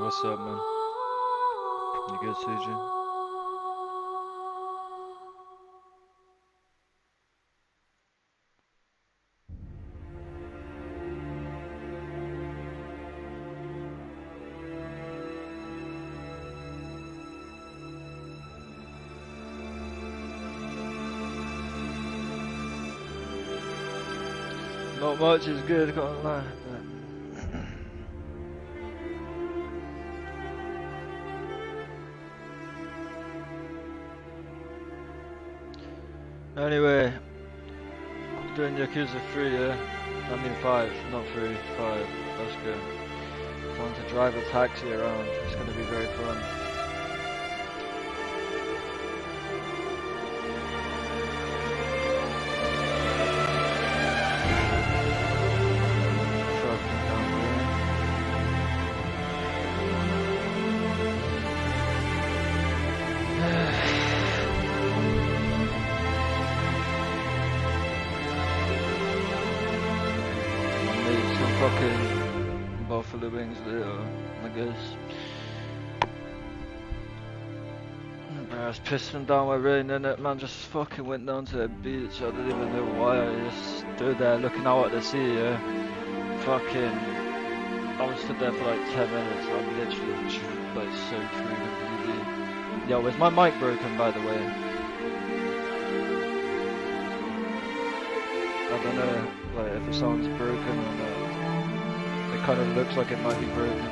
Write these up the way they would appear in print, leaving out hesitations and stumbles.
What's up, man? You good, CJ? Not much is good, can't lie. Anyway, doing Yakuza 3, yeah? I mean 5, not 3, 5. That's good. Time to drive a taxi around. It's gonna be very fun. Fucking hell, some fucking buffalo wings later, I guess. I was pissing down my rain and it, man, just fucking went down to the beach. I didn't even know why. I just stood there looking out at the sea, yeah. Fucking, I was stood there for like 10 minutes. I'm literally just, like so through completely. Yo, is my mic broken, by the way? I don't know, like if the sound's broken or not. It kind of looks like it might be broken.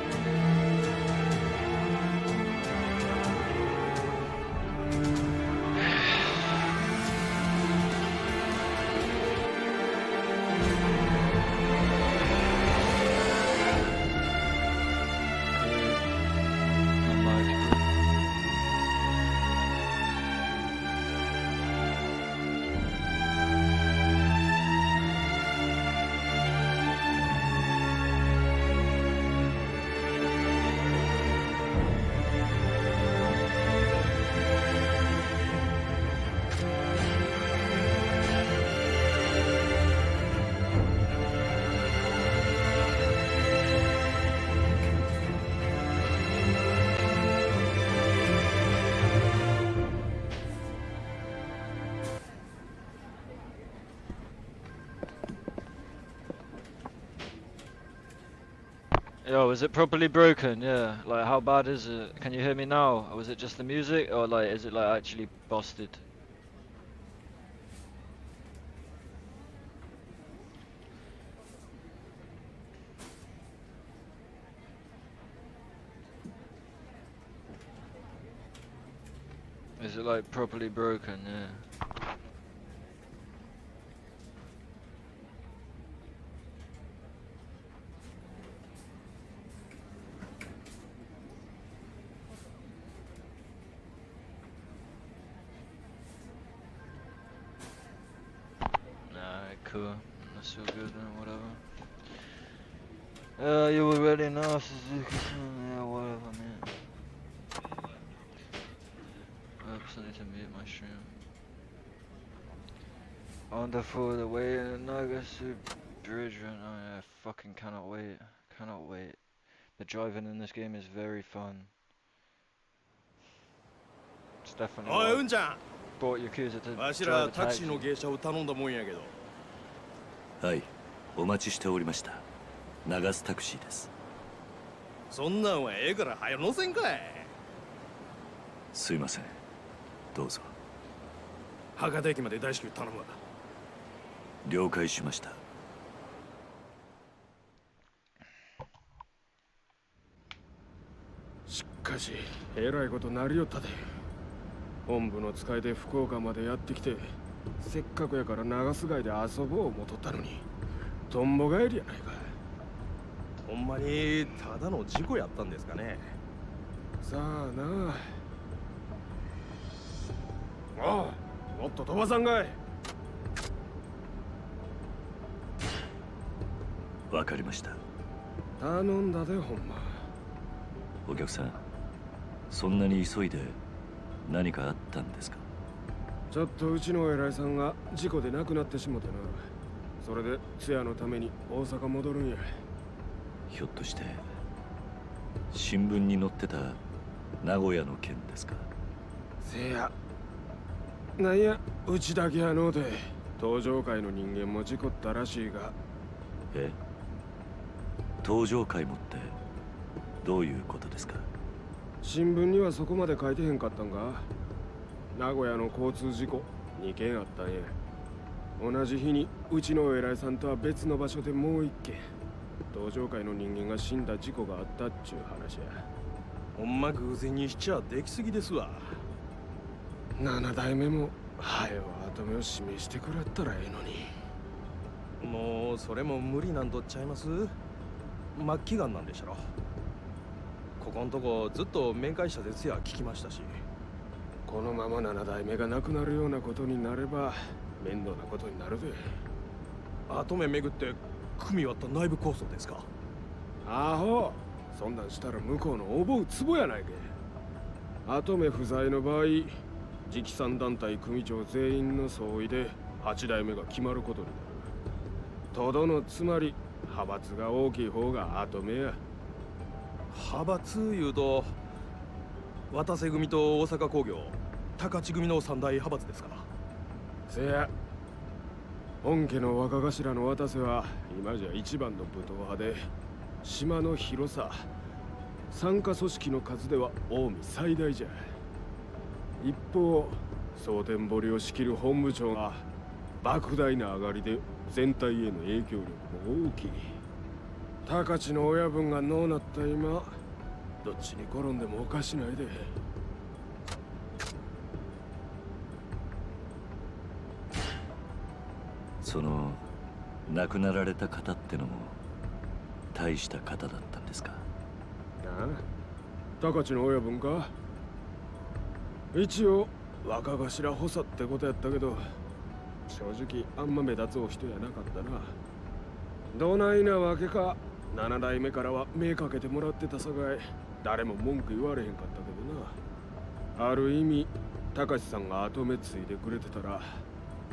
Yo, is it properly broken? Yeah. Like, how bad is it? Can you hear me now? Or was it just the music, or like, is it like actually busted? Is it like properly broken? Yeah. Alright, cool. That's all good then, whatever. You already know Suzuki. Yeah, whatever, man. Oops, I need to mute my stream. On the for the way in Nagasu Bridge right now. Yeah, I fucking cannot wait. Cannot wait. The driving in this game is very fun. It's definitely why I bought Yakuza to drive a taxi. はい、お待ちしておりました。流すタクシーです。そんなんはええから早乗せんかい。すいません。どうぞ。博多駅まで大至急頼むわ。了解しました。しかし、えらいことなりよったで。本部の使いで福岡までやってきて、せっかくやから長洲街で遊ぼう思とったのに、とんぼ帰りやないか。ほんまにただの事故やったんですかね。さあなあ。おう、もっと飛ばさんかい。わかりました。頼んだでほんま。お客さん、そんなに急いで何かあったんですか？ちょっとうちの偉いさんが事故で亡くなってしもてな。それで通夜のために大阪戻るんや。ひょっとして新聞に載ってた名古屋の件ですか？せや。なんや、うちだけやのうて登場界の人間も事故ったらしいが。え？登場界もってどういうことですか？新聞にはそこまで書いてへんかったんか？名古屋の交通事故2件あったんや。同じ日にうちの偉いさんとは別の場所でもう1件登場界の人間が死んだ事故があったっちゅう話や。ほんま偶然にしちゃできすぎですわ。7代目も早う跡目を示してくれったらええのに。もうそれも無理なんとっちゃいます？末期がんなんでしょ。ここんとこずっと面会者ですや聞きましたし。このまま7代目が亡くなるようなことになれば面倒なことになるで。跡目巡って組み割った内部構想ですか？アホ、そんなんしたら向こうの覚うツボやないけ。跡目不在の場合、直参団体組長全員の総意で8代目が決まることになる。とどのつまり派閥が大きい方が跡目や。派閥いうと渡瀬組と大阪工業、高知組の三大派閥ですか？せや。本家の若頭の渡瀬は今じゃ一番の武闘派で、島の広さ、参加組織の数では近江最大じゃ。一方、蒼天堀を仕切る本部長が莫大な上がりで全体への影響力も大きい。高知の親分がのうなった今、どっちに転んでもおかしないで。その亡くなられた方ってのも大した方だったんですか？ああ、高知の親分か。一応若頭補佐ってことやったけど、正直あんま目立つお人やなかったな。どないなわけか7代目からは目かけてもらってたさかい、誰も文句言われへんかったけどな。ある意味高知さんが後目ついでくれてたら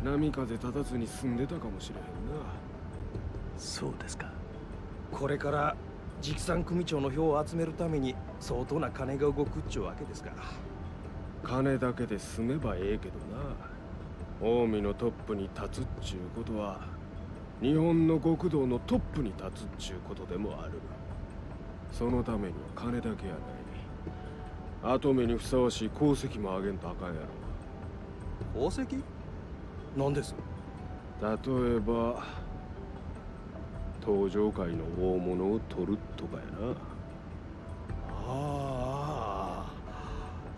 波風立たずに済んでたかもしれへんな。そうですか。これから直参組長の票を集めるために相当な金が動くっちゅうわけですから。金だけで済めばええけどな。近江のトップに立つっちゅうことは日本の極道のトップに立つっちゅうことでもある。そのためには金だけやない。後目にふさわしい功績もあげんとあかんやろ。宝石？何です？例えば登場界の大物を取るとかやな。ああ、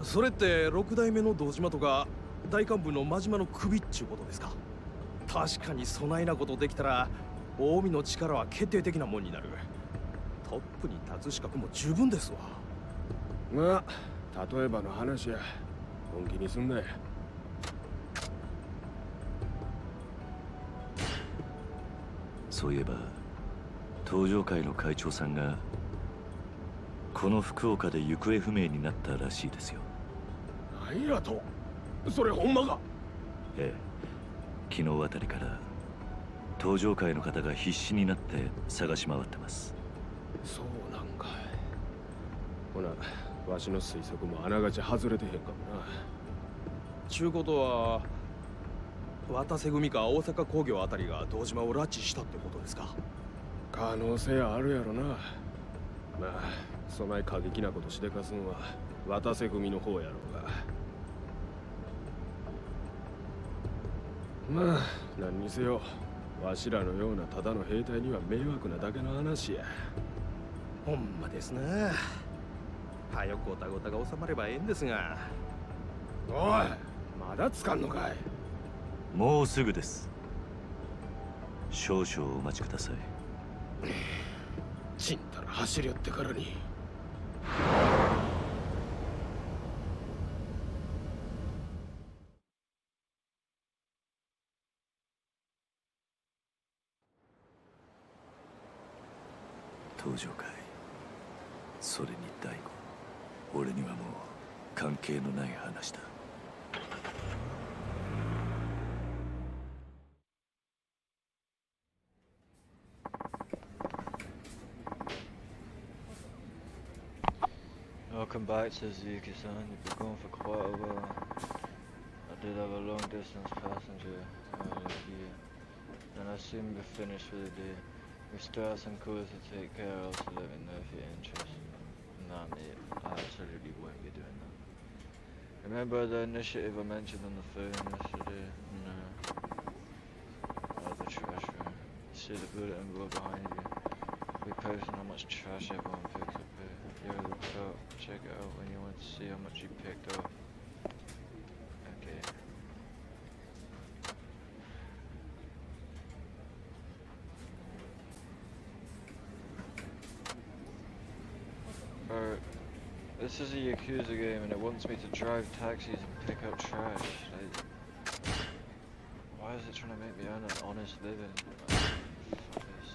それって六代目の堂島とか大幹部の真島の首っちゅうことですか？確かにそないなことできたら近江の力は決定的なもんになる。トップに立つ資格も十分ですわ。まあ例えばの話や。本気にすんなや。そういえば登場会の会長さんがこの福岡で行方不明になったらしいですよ。何やと？それほんまか？ええ、昨日あたりから登場会の方が必死になって探し回ってます。そうなんかい。ほなわしの推測もあながち外れてへんかもな。ちゅうことは渡瀬組か大阪工業あたりが堂島を拉致したってことですか？可能性あるやろな。まあそない過激なことしでかすんは渡瀬組の方やろうが。まあ何にせよわしらのようなただの兵隊には迷惑なだけの話や。ほんまですな。早くおたごたが収まればええんですが。おい、まだつかんのかい？もうすぐです。少々お待ちください。ちんたら走り寄ってからに。登場会、それに大悟、俺にはもう関係のない話だ。Welcome back to Zuki-san. You've been gone for quite a while. I did have a long distance passenger here, and I soon be finished for the day. We still have some calls to take care of, so let me know if you're interested. Nah mate, I absolutely won't be doing that. Remember the initiative I mentioned on the phone yesterday? No. Oh, the trash room. See the bulletin board behind you. We posting how much trash everyone picks up here. You're the top. Check it out when you want to see how much you picked up. Okay. Alright. This is a Yakuza game and it wants me to drive taxis and pick up trash. Why is it trying to make me earn an honest living? Fuck this.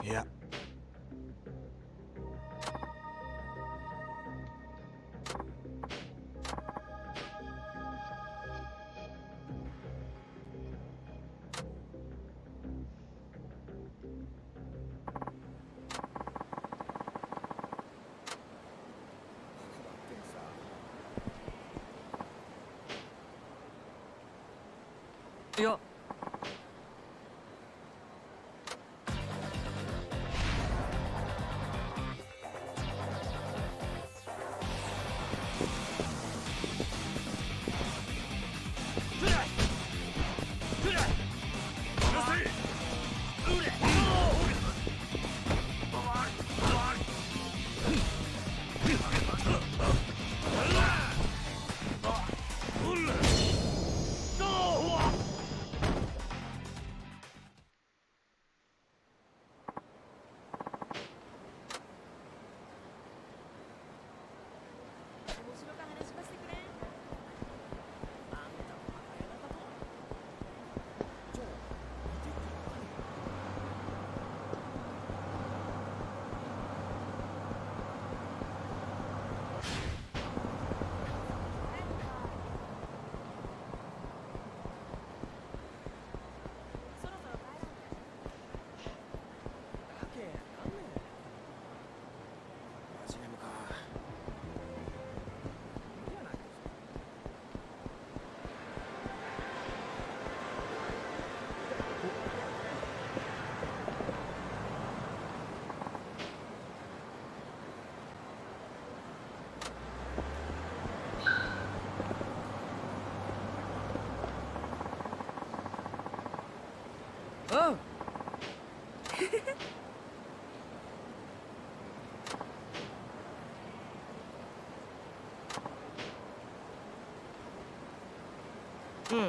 Yeah. Yeah. おううん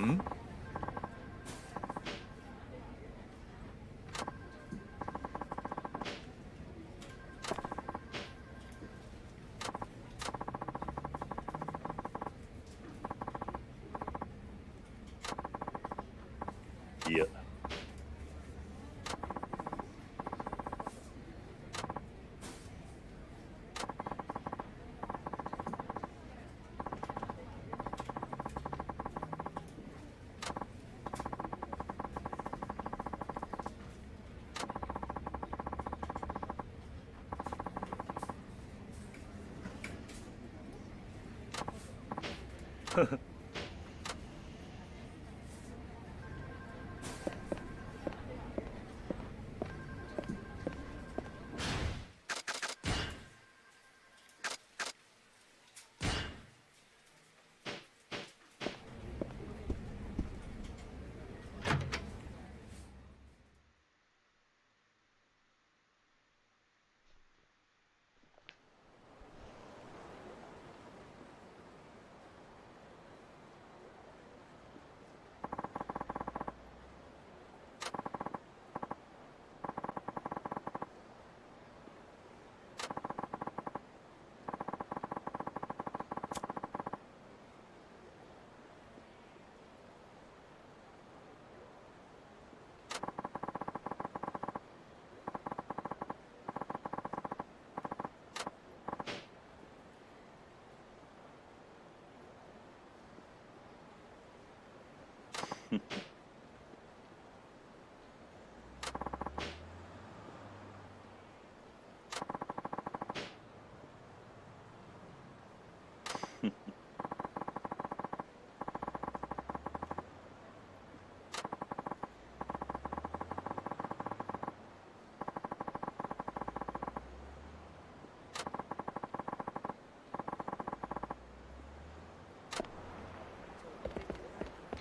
んいや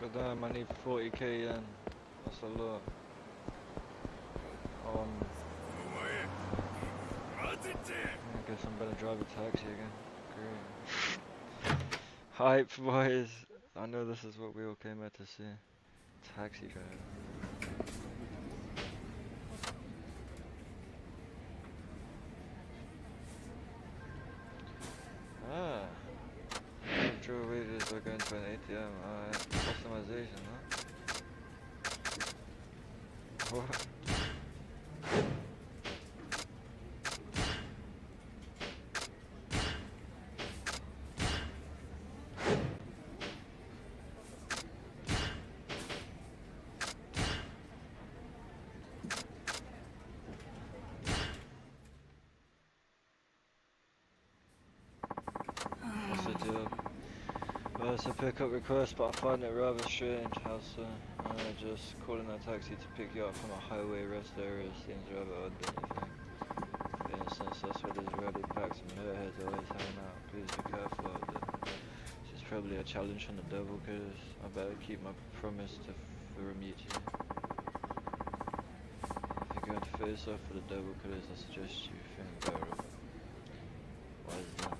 God damn, I need 40k then. That's a lot. I guess I'm better drive a taxi again. Great. Hype boys. I know this is what we all came out to see. Taxi driver. Ah. True readers are going to an ATM. Alright. Customization, huh? What? What's the deal? it's a pickup request, but I find it rather strange how just calling a taxi to pick you up from a highway rest area seems rather odd, don't you think? For instance, that's where there's rabid packs and nerdheads always hanging out. Please be careful out there. This is probably a challenge from the devil, cause I better keep my promise to meet you. If you're going to face off with the devil killers, I suggest you think better of it. Why is that?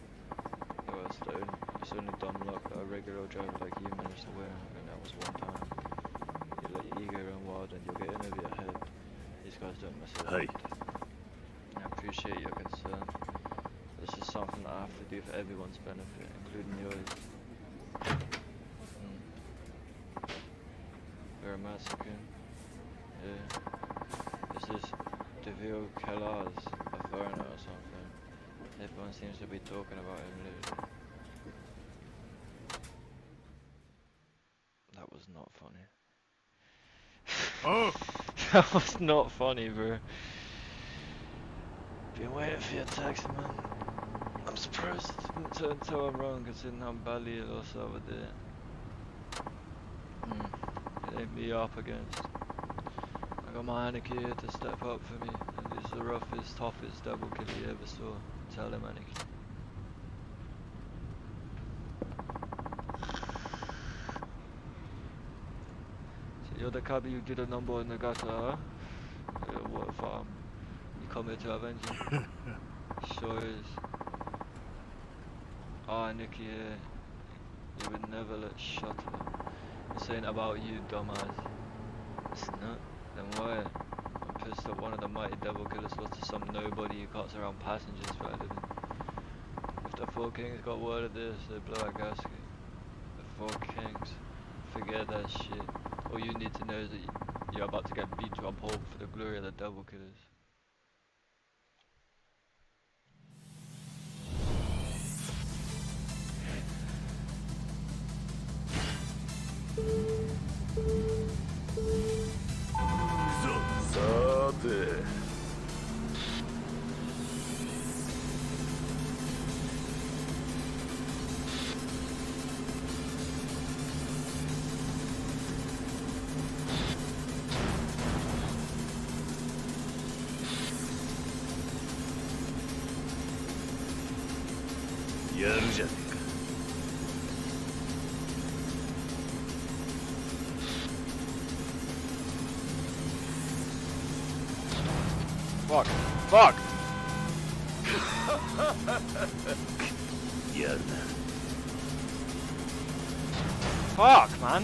Well, it's only dumb luck that a regular driver like you managed to win, and that was one time. You let your ego run wild and you'll get in over your head. These guys don't mess around. I appreciate your concern. This is something that I have to do for everyone's benefit, including yours. You're a Mexican? Yeah. This is Deville Calaz, a foreigner or something. Everyone seems to be talking about him lately. That was not funny. Oh! That was not funny, bro. Been waiting for your text, man. I'm surprised it didn't turn until I'm wrong, considering how badly it lost the other day. It ain't me up against. I got my Anarchy here to step up for me, and he's the roughest, toughest devil killer you ever saw. Tell him, Anarchy. So you're the cabbie who did a number in the gutter, huh? What if you come here to avenge him? Sure is. Ah, Nicky here. You would never let shut up. This ain't about you, dumbass. It's not? Then why? I'm pissed that one of the mighty devil killers was to some nobody who cuts around passengers for a living. If the Four Kings got word of this, they'd blow a gasket. The Four Kings? Forget that shit. All you need to know is that you're about to get beat to a pulp for the glory of the devil killers. Fuck! Fuck! Fuck, man!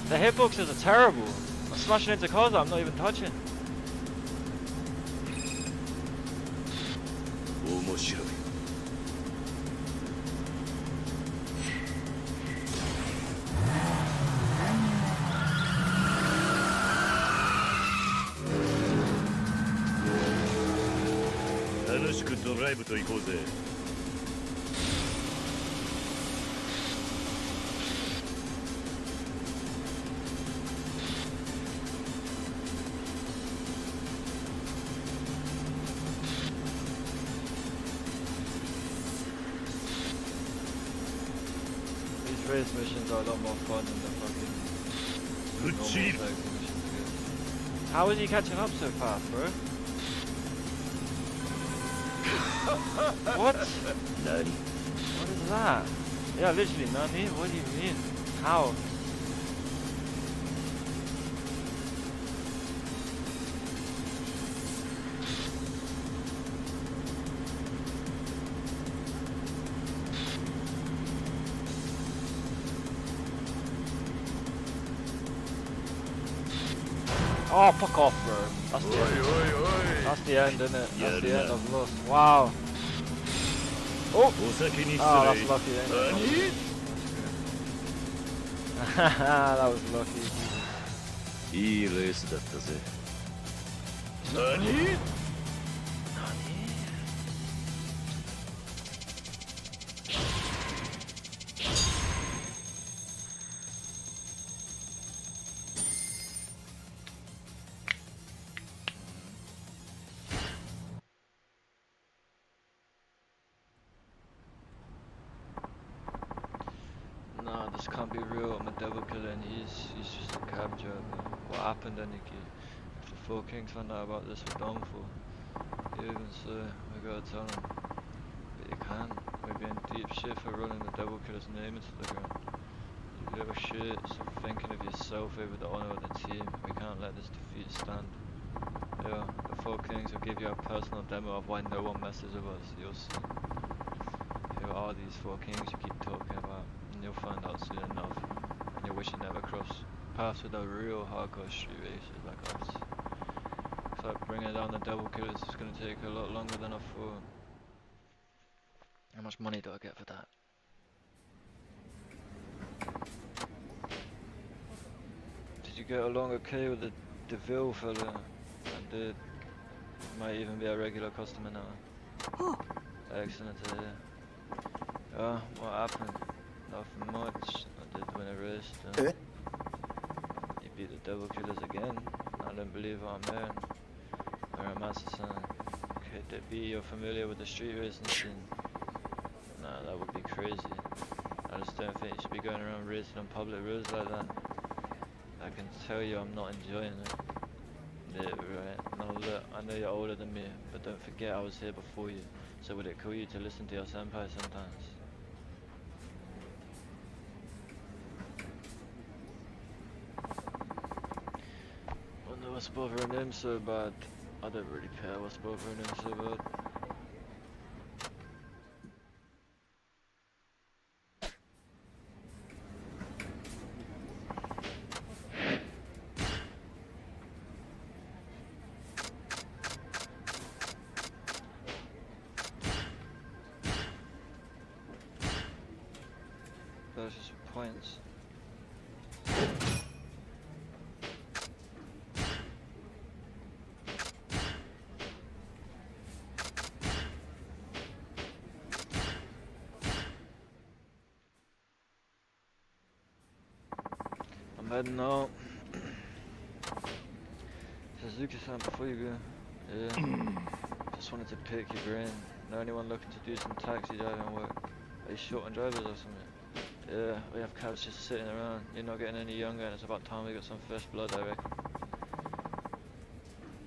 The hitboxes are terrible. I'm smashing into cars that I'm not even touching. These race missions are a lot more fun than the fucking normal taxi missions. How is he catching up so fast, bro? What? Nani? What is that? Yeah, literally, Nani? What do you mean? How? Oh, fuck off, bro. That's the end. That's the end, isn't it? That's the end of Lost. Wow. Oh! Oh, that's lucky, ain't it? That was lucky. いいレースだったぜ。何？Nah, this can't be real. I'm a devil killer and he's just a cab driver. What happened, Aniki? If the four kings found out about this, we're done for. Even so, we gotta tell them. But you can't. We'd be in deep shit for running the devil killer's name into the ground. You little shit, stop thinking of yourself over the honor of the team. We can't let this defeat stand. Yeah, the four kings will give you a personal demo of why no one messes with us. You'll see. Who are these four kings you keep talking about? And you'll find out soon enough. And you'll wish you never crossed paths with the real hardcore street racers like us. Looks like bringing down the devil killers is going to take a lot longer than I thought. How much money do I get for that? Did you get along okay with the DeVille fella? I did. Might even be a regular customer now. Excellent to hear. What happened? Nothing much. I did win a race. You beat the devil killers again. I don't believe what I'm hearing. You're a master son. Could it be you're familiar with the street racing scene? Nah, that would be crazy. I just don't think you should be going around racing on public roads like that. I can tell you I'm not enjoying it. Yeah, right. Now look, I know you're older than me, but don't forget I was here before you. So would it cool you to listen to your senpai sometimes? Wonder what's bothering him so bad. I don't really care what's bothering him so bad. Those are some points. I'm heading out. Suzuki-san, before you go. Yeah. Just wanted to pick your brain. Know anyone looking to do some taxi driving work? Are you short on drivers or something? Yeah, we have cabs just sitting around. You're not getting any younger and it's about time we got some fresh blood, I reckon.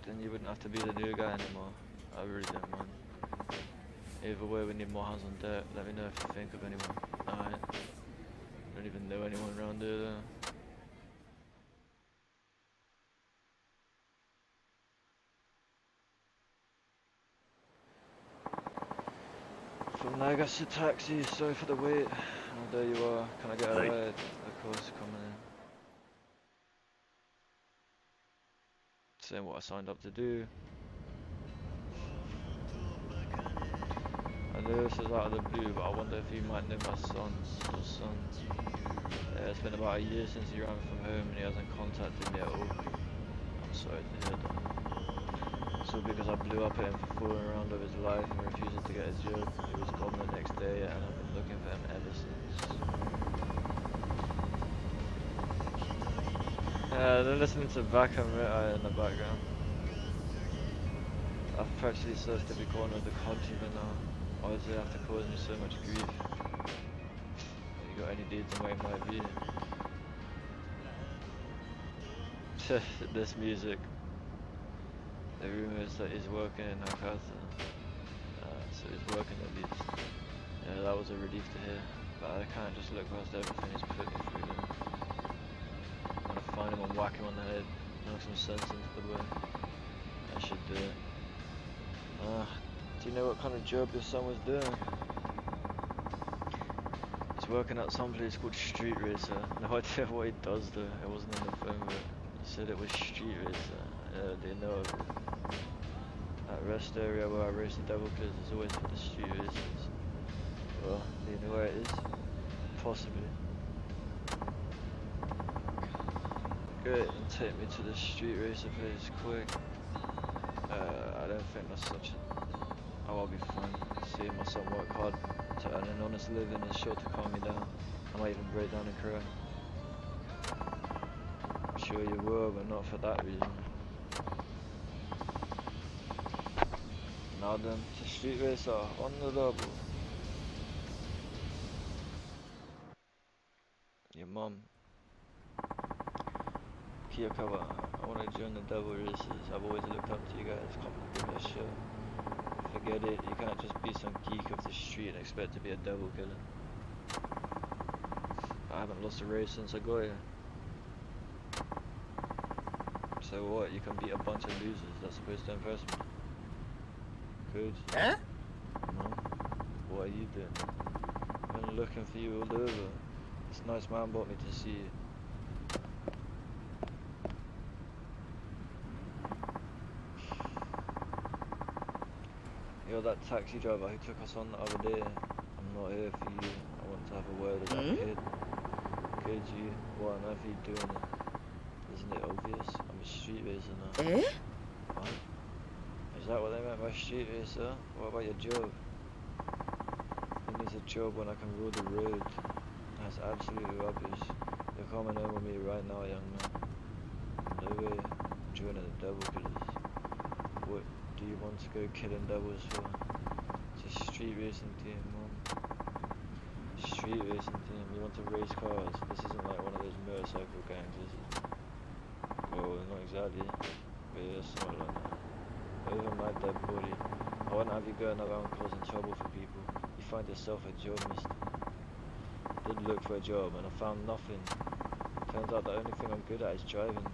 Then you wouldn't have to be the new guy anymore. I really don't mind. Either way, we need more hands on deck. Let me know if you think of anyone. Alright. Don't even know anyone around here though. From Nagasaki Taxi, sorry for the wait. Oh, there you are. Can I get a ride? Of course, coming in. Saying what I signed up to do. I know this is out of the blue, but I wonder if you might know my son. Your son. Yeah, it's been about a year since he ran from home and he hasn't contacted me at all. I'm sorry to hear that. It's all because I blew up at him for fooling around with his life and refusing to get his job. He was gone the next day and I've been looking for him ever since. Yeah, they're listening to Back and Rita in the background. I've practically searched every corner of the country now. Why does it have to cause me so much grief? You got any deeds on where it might be? This music. The rumour is that he's working in Yakuza. So he's working at least. Yeah, that was a relief to hear. But I can't just look past everything he's put me through then. I'm gonna find him and whack him on the head. Knock some sense into the boy. I should do it. Do you know what kind of job your son was doing? He's working at some place called Street Racer. No idea what he does though. It wasn't in the phone, but he said it was Street Racer. They know of it. That rest area where I race the devil killers is always for the street racers. Well, do you know where it is? Possibly. Great, and take me to the street racer place quick. I don't think that's such a... Oh, I'll be fine. Seeing my son work hard to earn an honest living is sure to calm me down. I might even break down and cry. I'm sure you will, but not for that reason. Now then, to street racer on the double. Mom. Kiyakawa, I want to join the devil races. I've always looked up to you guys. Come on, give me a show. Forget it, you can't just be some geek off the street and expect to be a devil killer. I haven't lost a race since I got here. So what, you can beat a bunch of losers, that's supposed to impress me. Good. Eh? No? What are you doing? I've been looking for you all over. This nice man brought me to see you. You're that taxi driver who took us on the other day. I'm not here for you. I want to have a word with that kid. Could you? What on earth are you doing it? Isn't it obvious? I'm a street racer now. Eh? What? Is that what they meant by street racer? What about your job? Who needs a job when I can rule the road? That's absolutely rubbish. You're coming home with me right now, young man. No way. I'm joining the devil killers. What do you want to go killing devils for? It's a street racing team, Mom. Street racing team. You want to race cars? This isn't like one of those motorcycle gangs, is it? Well, not exactly. But yeah, something like that. Over my dead body. I won't have you going around causing trouble for people. You find yourself a job, mister. Did look for a job and I found nothing. Turns out the only thing I'm good at is driving.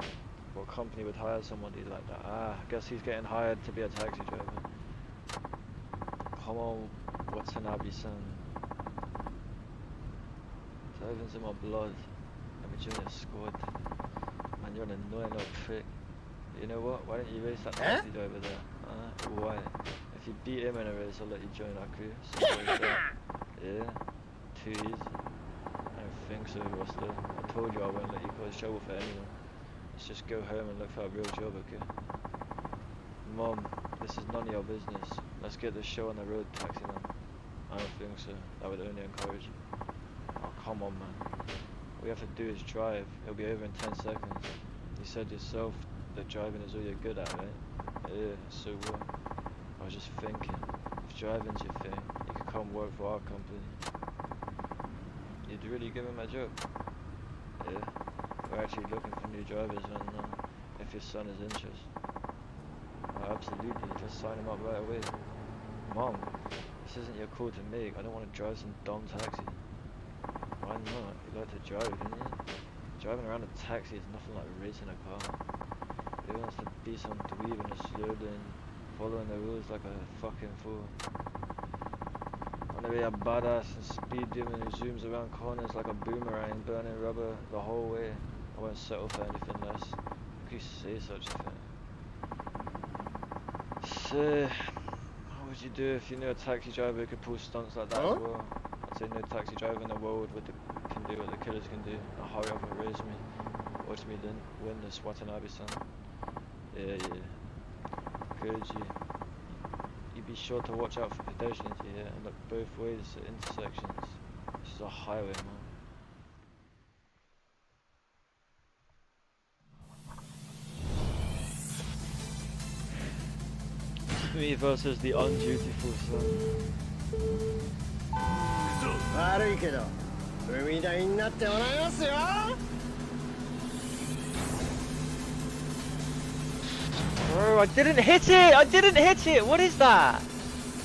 What company would hire somebody like that? Ah, I guess he's getting hired to be a taxi driver. Come on, Watanabe-san. Driving's in my blood. Let me join your squad. Man, you're an annoying old prick. But you know what? Why don't you race that taxi driver there? Why? If you beat him in a race, I'll let you join our crew. Simple as that. Yeah? Too easy. I don't think so, Roster. I told you I won't let you cause trouble for anyone. Let's just go home and look for a real job, okay? Mom, this is none of your business. Let's get this show on the road, taxi man. I don't think so. That would only encourage you. Oh, come on, man. All we have to do is drive. It'll be over in 10 seconds. You said yourself that driving is all you're good at, right? Yeah, so what? I was just thinking, if driving's your thing, you could come work for our company. You'd really give him a job? Yeah. We're actually looking for new drivers right now, if your son is interested. Oh, absolutely, just sign him up right away. Mom, this isn't your call to make. I don't want to drive some dumb taxi. Why not? You like to drive, didn't you? Driving around a taxi is nothing like racing a car. Who wants to be some dweeb in a slow lane, following the rules like a fucking fool? I want to be a badass and speed demon who zooms around corners like a boomerang, burning rubber the whole way. I won't settle for anything less. How could you say such a thing? So, what would you do if you knew a taxi driver who could pull stunts like that as well? I'd say no taxi driver in the world can do what the killers can do. Now hurry up and race me. Watch me then win this Watanabe-san. Yeah. Could you be sure to watch out for pedestrians here and look both ways at intersections. This is a highway, man. Me versus the undutiful son. 悪いけど海台になってもらいますよ。 Bro, I didn't hit it! I didn't hit it! What is that?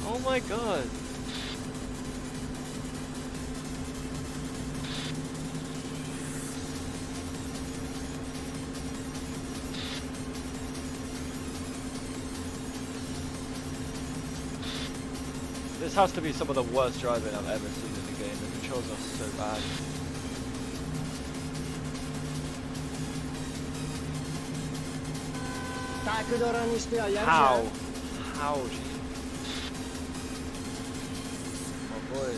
Oh my god. This has to be some of the worst driving I've ever seen in the game. The controls are so bad. How? How, G? Oh boy.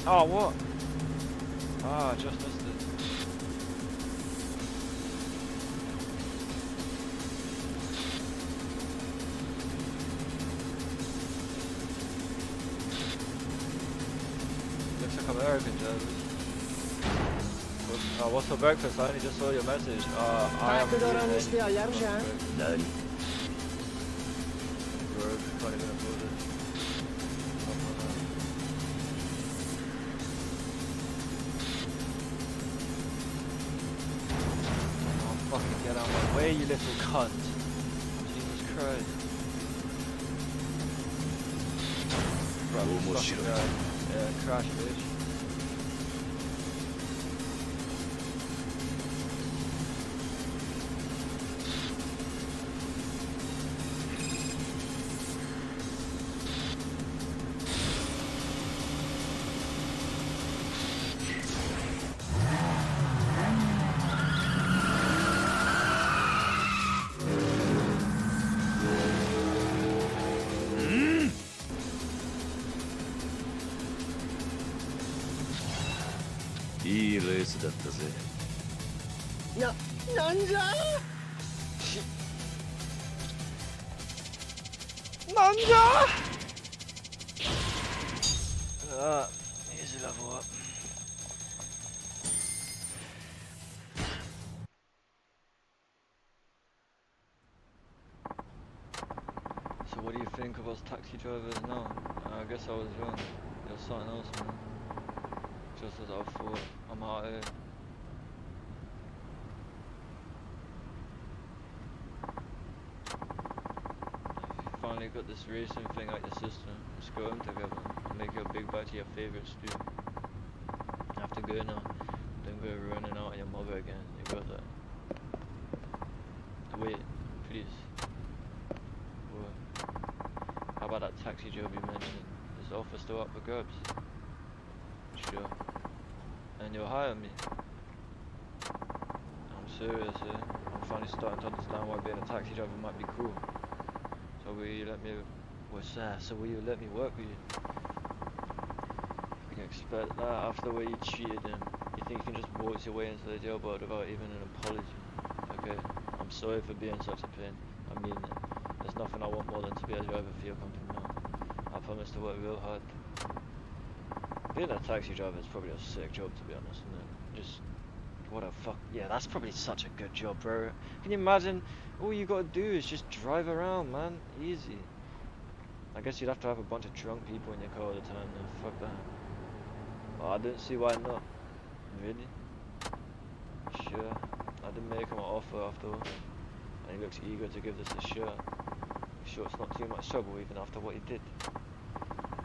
Oh, what? Ah, I just missed it. Looks like American drivers. What's for breakfast? I only just saw your message. I am. Bro, can't even afford away, you little cunt. Jesus Christ. Bro, fucking right. Yeah, crash, bitch.いいレースだったぜ。なんじゃなんじゃああ、easy level up. So what do you think of us taxi drivers now? I guess I was wrong. There's something else, man. Just as I thought. I'm out here. Finally got this racing thing out your system. Let's go home together and make your big bite to your favourite stew. I have to go now. Don't go running out on your mother again. You got that? Wait, please. What? How about that taxi job you mentioned? Is the offer still up for grabs? Sure. And you'll hire me? I'm serious, eh? I'm finally starting to understand why being a taxi driver might be cool. So will you let me... What's that? So will you let me work with you? You can expect that after the way you cheated him. You think you can just waltz your way into the jail board without even an apology? Okay, I'm sorry for being such a pain. I mean it. There's nothing I want more than to be a driver for your company now. I promise to work real hard. Being a taxi driver is probably a sick job, to be honest, isn't it? Just... What a fuck... Yeah, that's probably such a good job, bro. Can you imagine? All you gotta do is just drive around, man. Easy. I guess you'd have to have a bunch of drunk people in your car all the time, though. Fuck that. Well, I don't see why not. Really? Sure. I did make him an offer after all. And he looks eager to give this a shot. Sure it's not too much trouble even after what he did.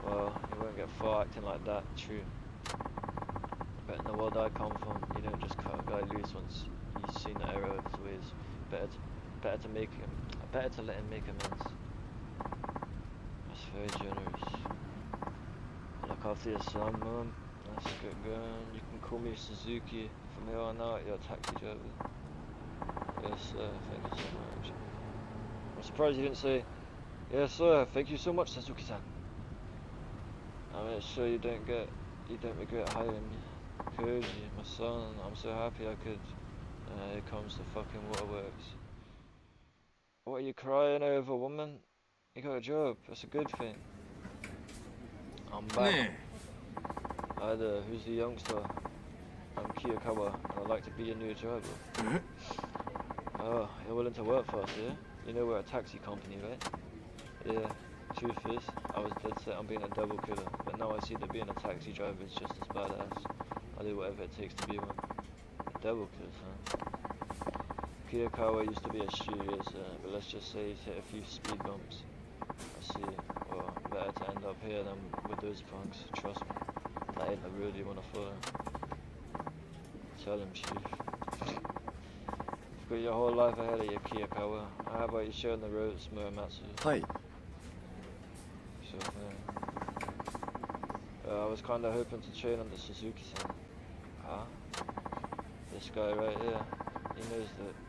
Well, you won't get far acting like that, true. But in the world I come from, you don't just cut a guy loose once you've seen the error of his ways. Better to let him make amends. That's very generous. Look after your son, man. That's good going. You can call me Suzuki. From here on out, you're a taxi driver. Yes, sir. Thank you so much. I'm surprised you didn't say, yes, sir. Thank you so much, Suzuki-san. I mean, sure you don't regret hiring me. Koji, my son. I'm so happy I could. Here comes the fucking waterworks. What are you crying over, woman? You got a job. That's a good thing. I'm back. Hi there. Who's the youngster? I'm Kiyakawa, and I'd like to be your new driver. Oh, you're willing to work for us, yeah? You know we're a taxi company, right? Yeah. Truth is, I was dead set on being a double killer, but now I see that being a taxi driver is just as badass. I'll do whatever it takes to be one. A double killer, huh? Kiyakawa used to be a street racer, but let's just say he's hit a few speed bumps. I see. Well, better to end up here than with those punks, trust me. That ain't the road you wanna follow. Tell him, chief. You've got your whole life ahead of you, Kiyakawa. How about you showing the ropes, Muramatsu? Hi. Sure thing. I was kinda hoping to train under Suzuki-san. Huh? This guy right here.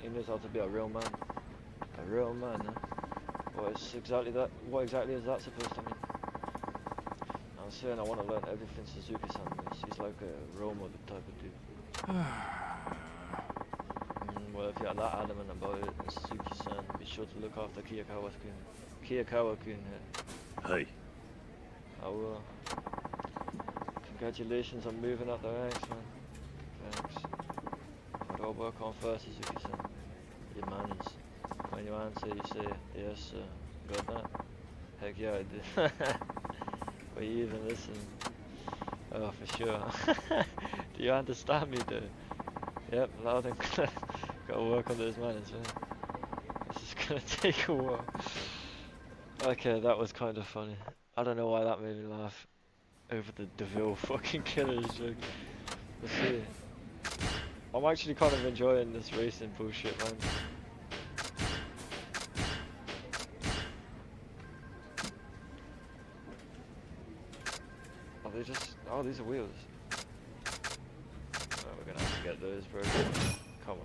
He knows how to be a real man. A real man, huh? What exactly is that supposed to mean? I'm saying I want to learn everything Suzuki-san knows. He's like a role model type of dude. Well, if you're that adamant about it, then Suzuki-san, be sure to look after Kiyakawa-kun here. Hi. I will. Congratulations on moving up the ranks, man. Thanks. What I'll work on first, Suzuki-san. Your manners. When you answer, you say, yes, sir. Got that? Heck yeah, I did. But you even listen. Oh, for sure. Do you understand me, though? Yep, loud and clear. Gotta work on those manners, man. gonna take a while. Okay, that was kind of funny. I don't know why that made me laugh. Over the DeVille fucking killers joke. Let's see. I'm actually kind of enjoying this racing bullshit, man. Are they just... Oh, these are wheels. Oh, we're gonna have to get those, bro. Come on now.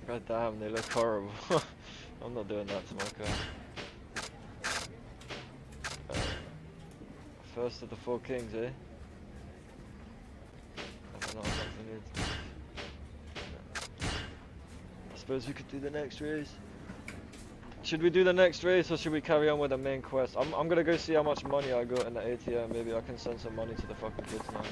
God damn, they look horrible. I'm not doing that to my car. First of the four kings, eh? I don't know what we need. I suppose we could do the next race. Should we do the next race or should we carry on with the main quest? I'm gonna go see how much money I got in the ATM. Maybe I can send some money to the fucking kids now.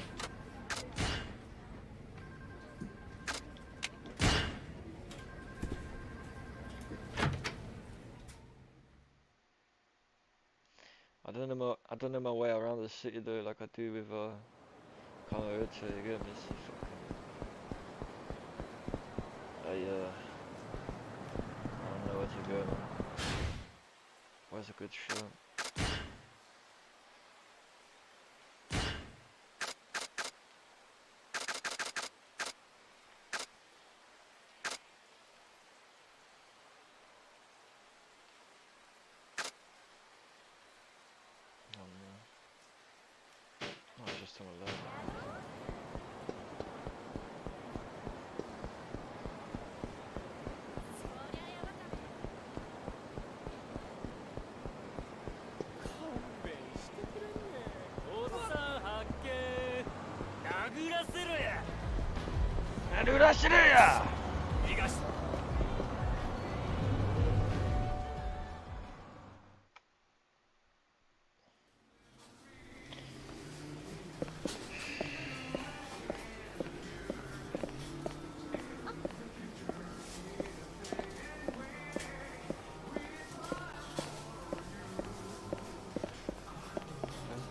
I don't know my way around the city though, like I do with Kamarucha, you get me? So fucking, I don't know where to go, man. Where's a good shot? Oh, just on the left.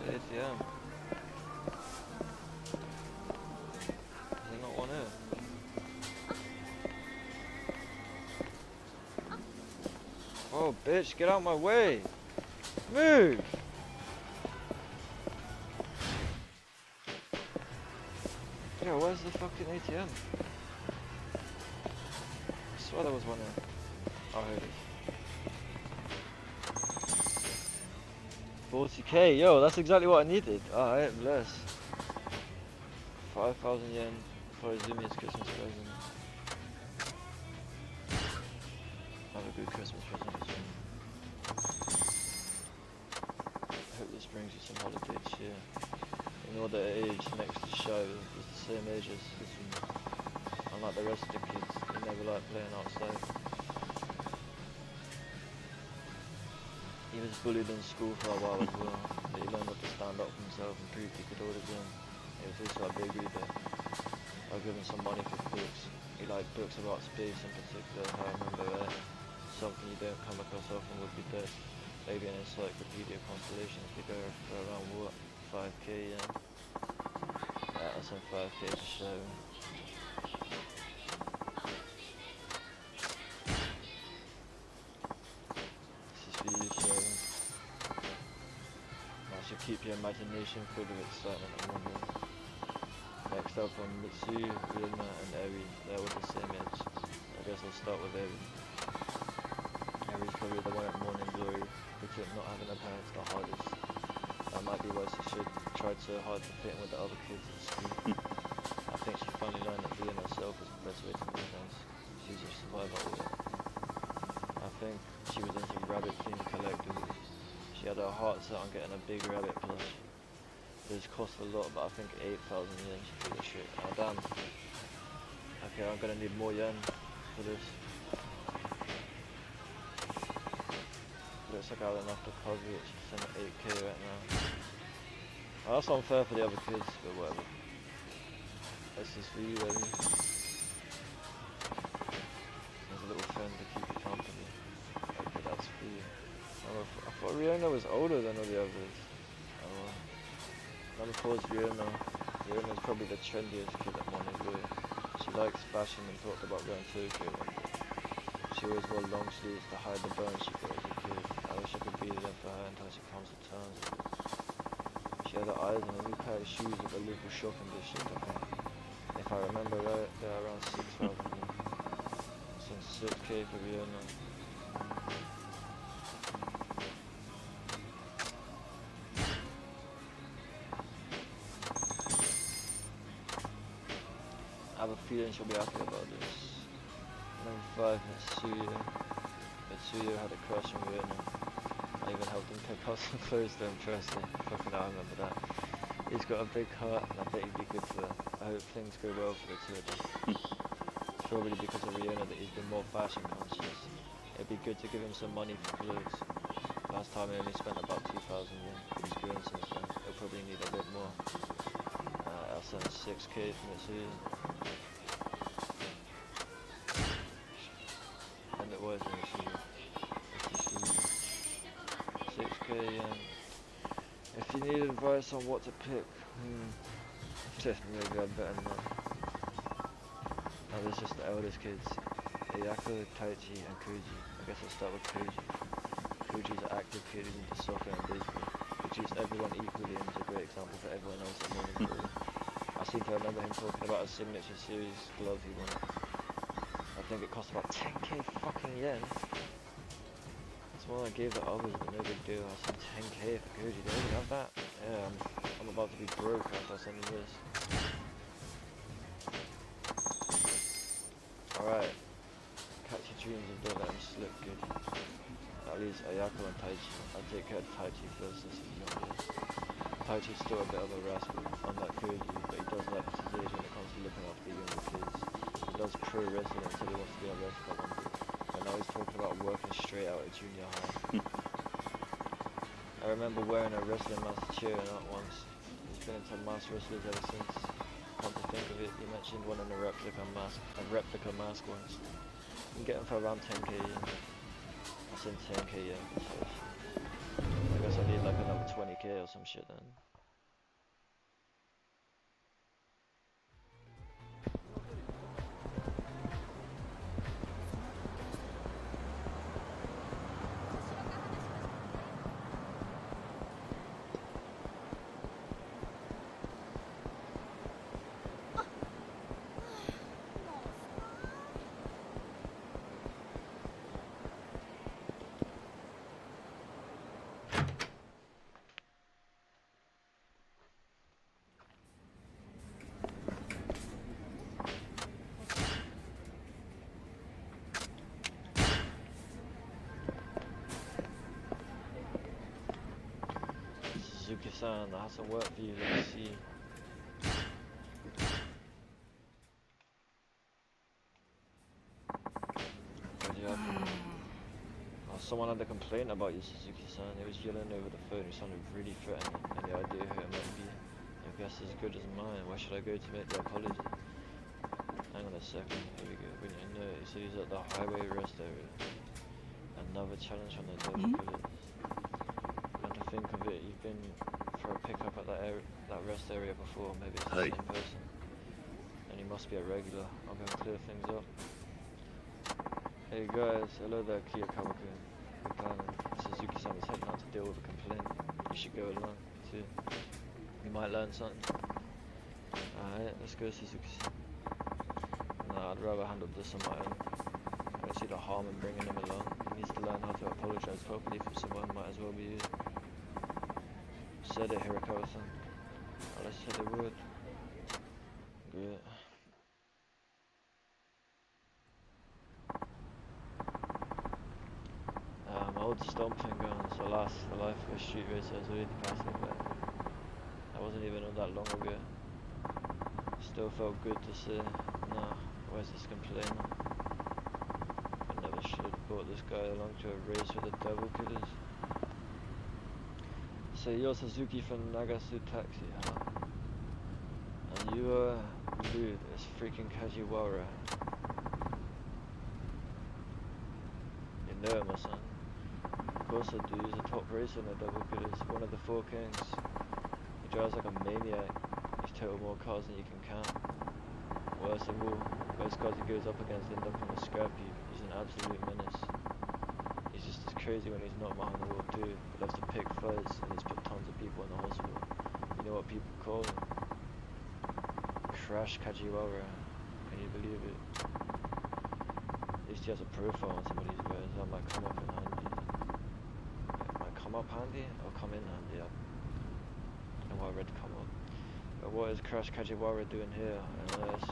ATM. Is there not one here? Oh, bitch, get out my way! Move! Yo, where's the fucking ATM? I swear there was one here. Oh, here it is. 40k, yo, that's exactly what I needed. Alright, bless. 5,000 yen for Izumi's Christmas present. Have a good Christmas present, Izumi. I hope this brings you some holiday cheer. You know the age next to Sho is the same age as Izumi. Unlike the rest of the kids, they never like playing outside. He was bullied in school for a while as well, but he learned how to stand up for himself and proved he could hold his own. He was also a big reader. I gave him some money for books. He liked books about space in particular. I remember something you don't come across often would be this. Maybe an encyclopedia constellations could go for around what? 5k, yeah? Yeah, that's some 5k to show. Keep your imagination filled with excitement and wonder. Next up on Mitsu, Ryuma and Eri, they're with the same age. I guess I'll start with Eri. Eri's probably the one at morning glory, who took not having a parents the hardest. That might be why she tried so hard to fit in with the other kids at school. I think she finally learned that being herself was the best way to make friends. She's a survivor of it. I think she was into rabbit themed collectibles. She had her heart set on getting a big rabbit plush. Those cost a lot, but I think 8,000 yen should do the shit. Oh damn. Okay, I'm gonna need more yen for this. Looks like I have enough to cover it. She's sent at 8k right now. Oh, that's unfair for the other kids, but whatever. This is for you, Eddie. There's a little friend to keep you company. Okay, that's for you. I thought Riona was older than all the others. Oh well. None 24's Riona. Riona's probably the trendiest kid at Monaco. She likes fashion and talked about going to Tokyo one day. She always wore long sleeves to hide the burns she got as a kid. I wish I could be there for her until she comes to terms with it. She had her eyes on a new pair of shoes at the local shopping district, I think. If I remember right, they're around 6,000 yen. Since 6k for Riona. I have a feeling she'll be happy about this. Number 5, Mitsuya. Mitsuya had a crush on Riona. I even helped him pick out some clothes to impress her. Fucking hell, I remember that. He's got a big heart and I bet he'd be good for her. I hope things go well for the two of them. Probably because of Riona that he's been more fashion conscious. It'd be good to give him some money for clothes. Last time he only spent about 2,000 yen. He's grown since then. He'll probably need a bit more. I'll send 6k from Mitsuya. And it was Mitsuya. 6k yen. If you need advice on what to pick, maybe I'd better not. Now there's just the eldest kids, Yakuza, Taichi and Koji. I guess I'll start with Koji. Koji's an active kid who's into soccer and baseball. He treats everyone equally and is a great example for everyone else at Monaco. I seem to remember him talking about a signature series glove he wanted. I think it cost about 10k fucking yen. That's more I gave the others, but no big deal. I said 10k for Koji, they already have that? Yeah, I'm about to be broke after I send you this. Alright. Catch your dreams and don't let them slip, good. That leaves Ayako and Taichi. I'll take care of Taichi first, this is younger. Taichi's still a bit of a rascal, unlike Koji, but he does like his age when it comes to looking after the younger kids. He does pro wrestling until he wants to be a wrestler one day. But now he's talking about working straight out at junior high. I remember wearing a wrestling mask cheering out once. He's been into mask wrestlers ever since. Come to think of it, he mentioned one in a replica mask once. You can get him for around 10k yen. I said 10k yen. I guess I need like another 20k or some shit then. Suzuki-san, that hasn't worked for you, let me see. Someone had a complaint about you, Suzuki-san. He was yelling over the phone. He sounded really threatening. Any idea who it might be? Your guess is as good as mine. Where should I go to make the apology? Hang on a second. Here we go. When you know it, so he's at the highway rest area. Another challenge from the devil killers. Come to think of it, you've been for a pickup at that rest area before. Maybe it's the same person. And you must be a regular. I'll go and clear things up. Hey guys, hello there, Kiyakawa-kun. Suzuki-san is heading out to deal with a complaint. You should go along too. You might learn something. Alright, let's go, Suzuki-san. Nah, I'd rather handle this on my own. I don't see the harm in bringing him along. He needs to learn how to apologize properly from someone might as well be you. Said it, Hirakawa-san. I said it would. Great. Old stomping grounds, alas, the life of a street racer has already passed away. That wasn't even all that long ago. Still felt good to say, nah, where's this complainer? I never should have brought this guy along to a race with the devil killers. So you're Suzuki from Nagasu Taxi, huh? And you are dude, it's freaking Kajiwara. You know my son. Of course I do, he's a top racer in the double killers, one of the 4 kings. He drives like a maniac. He's totaled more cars than you can count. Worst of all, most cars he goes up against end up on a scrap heap. He's an absolute menace. He's just as crazy when he's not behind the wheel too. He loves to pick fights and he's put tons of people in the hospital. You know what people call him? Crash Kajiwara. Can you believe it? At least he has a profile on some of these guys. That might come up in handy. It might come up handy or come in handy. I don't know why I read come up. But what is Crash Kajiwara doing here unless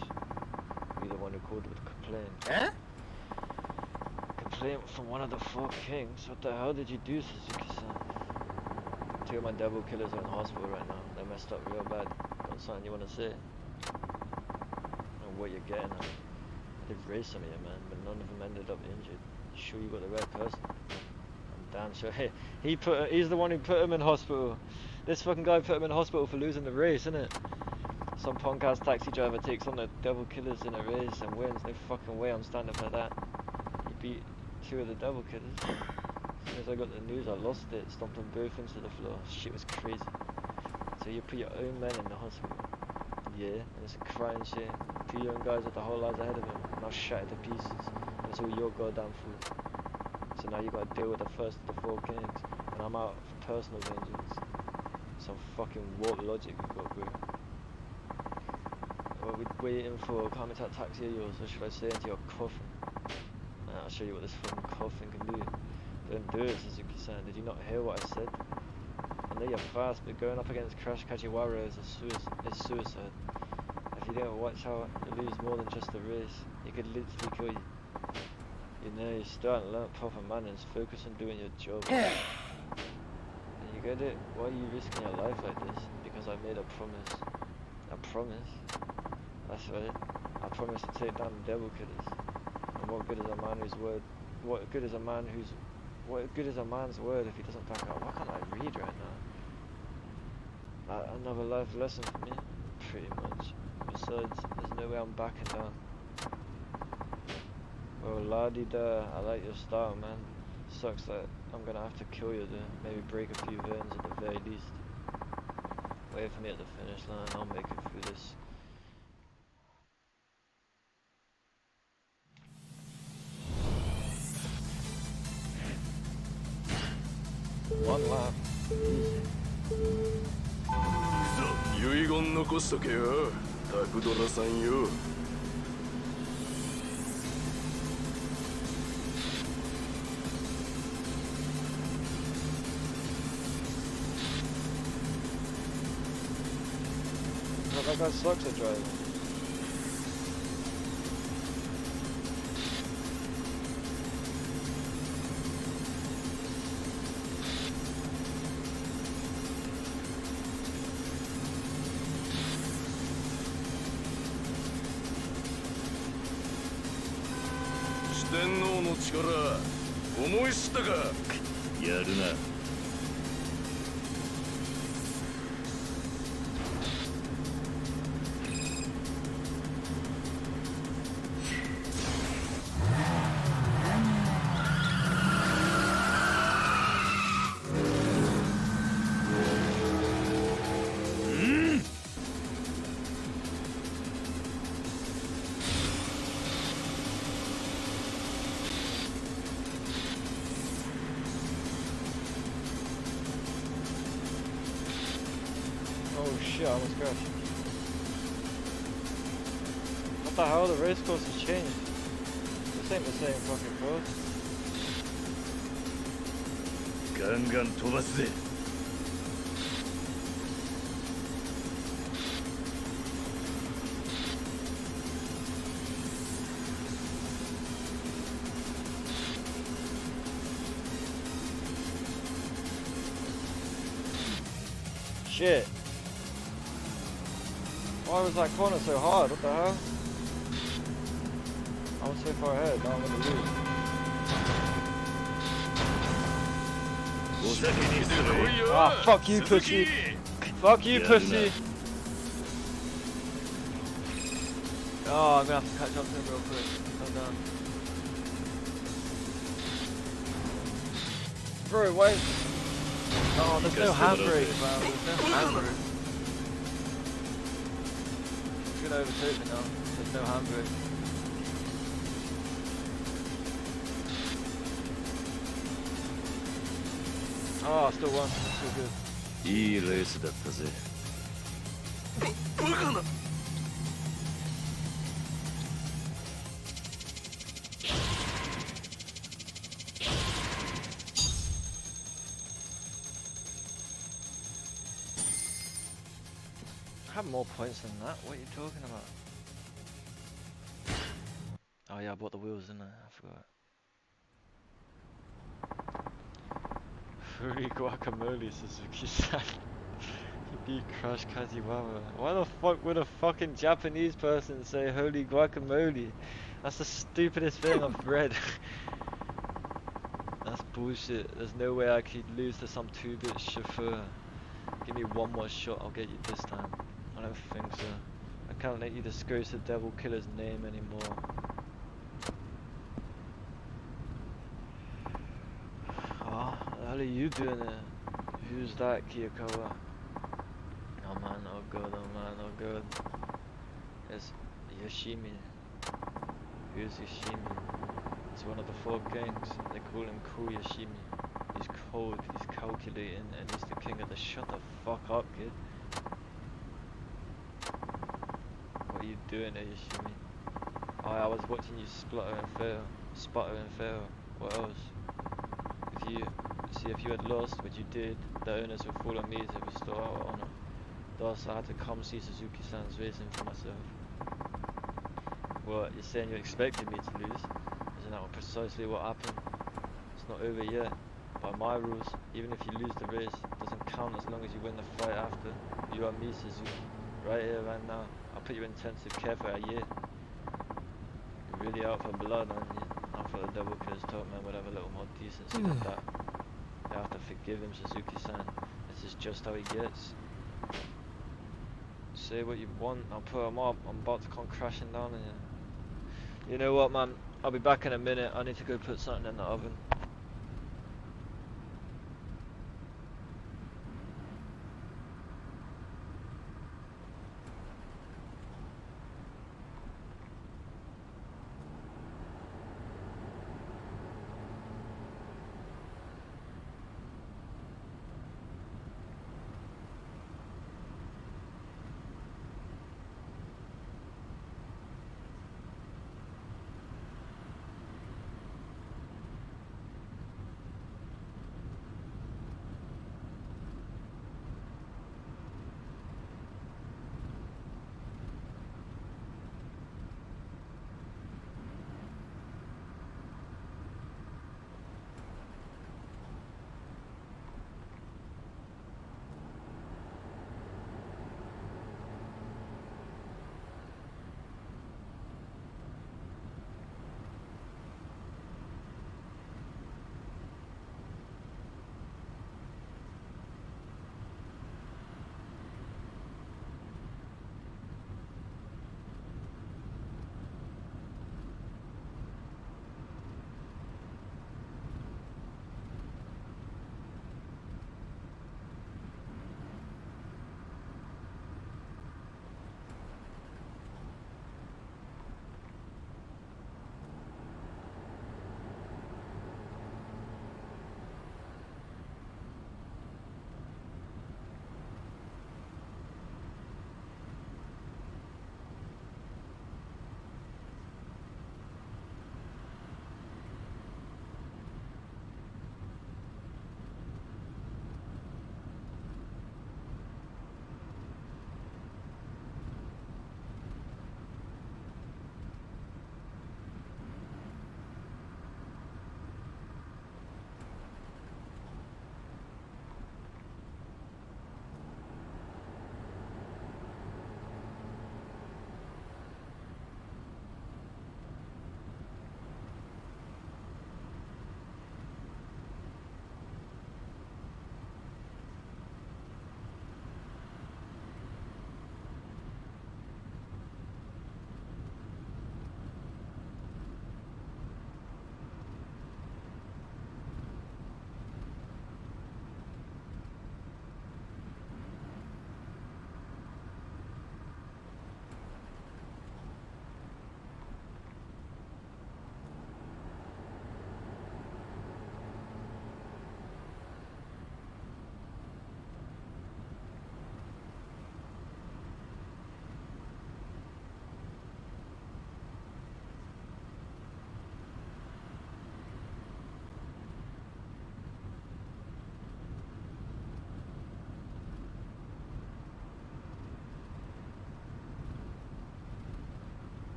you're the one who called with a complaint? Eh? Complaint from one of the four kings? What the hell did you do, Suzuki-san? Two of my devil killers are in hospital right now. They're messed up real bad. Got something you want to say? I don't know what you're getting at. I did raise some of you, man, but none of them ended up injured. You sure you got the right person? I'm damn sure. Hey, he's the one who put him in hospital. This fucking guy put him in hospital for losing the race, innit? Some punk ass taxi driver takes on the devil killers in a race and wins. No fucking way I'm standing for that. He beat two of the devil killers. As soon as I got the news, I lost it. Stomped them both into the floor. Shit was crazy. So you put your own men in the hospital. Yeah, and it's a crying shame. Two young guys with the whole lives ahead of him, now shattered to pieces. And it's all your goddamn fault. So now you gotta deal with the first of the four kings, and I'm out for personal vengeance. Some fucking warped logic we got, bro. What are we waiting for? Can't that taxi of yours, or should I say into your coffin? I'll show you what this fucking coffin can do. Don't do it, Suzuki-san. Did you not hear what I said? I know you're fast, but going up against Crash Kajiwara is suicide. If you don't watch out, you lose more than just the race. He could literally kill you. You know, you're starting to learn proper manners. Focus on doing your job. You get it? Why are you risking your life like this? Because I made a promise. A promise? That's right. I promised to take down the devil killers. And what good is a man whose word? What good is a man whose? What good is a man's word if he doesn't back up? Why can't I read right now? Another life lesson for me, pretty much. Besides, there's no way I'm backing down. Well, la-di-da, I like your style, man. Sucks that I'm gonna have to kill you though. Maybe break a few veins at the very least. Wait for me at the finish line, I'll make it through this. One lap. Easy. 遺言残しとけよ、タクドラさんよ。That guy sucks at driving. What Oh shit, I almost crashed. What the hell? The race course has changed. This ain't the same fucking course. ガンガン飛ばすぜ。Shit. Why was that corner so hard? What the hell? I was so far ahead, now I'm gonna lose. お先にする。 Ah, fuck you, pussy! Fuck you, pussy! Oh, I'm gonna have to catch up to him real quick. Calm down. Bro, why? Oh, there's no handbrake, man. There's no handbrake. gonna overtake me now. There's no handbrake. Oh, I still won. That's so good. いいレースだったぜ。バカな。 I have more points than that. What are you talking about? Oh yeah, I bought the wheels, didn't I? I forgot. Free guacamole, Suzuki-san. You beat Crash Kaziwawa. Why the fuck would a fucking Japanese person say holy guacamole? That's the stupidest thing I've read. That's bullshit. There's no way I could lose to some 2-bit chauffeur. Give me one more shot, I'll get you this time. I don't think so. I can't let you disgrace the Devil Killer's name anymore. Oh, what the hell are you doing there? Who's that, Kiyakawa? Oh man, oh god, oh man, oh god. It's Yoshimi. Who's Yoshimi? It's one of the 4 gangs. They call him Cool Yoshimi. He's cold, he's calculating, and he's the king of the shut the fuck up, kid. What are you doing there, Yoshimi? Oh, I was watching you splutter and fail. Sputter and fail. What else? If you had lost, which you did, the owners would fall on me to restore our honor. Thus, I had to come see Suzuki-san's racing for myself. What, you're saying you expected me to lose? Isn't that precisely what happened? It's not over yet. By my rules, even if you lose the race, it doesn't count as long as you win the fight after. You are me, Suzuki. Right here, right now. I'll put you in intensive care for a year. You're really out for blood, aren't you? I thought the Devil Killer's top man would have a little more decency than that. You have to forgive him, Suzuki-san. This is just how he gets. Say what you want, I'll put him up. I'm about to come crashing down on you. You know what, man? I'll be back in a minute. I need to go put something in the oven.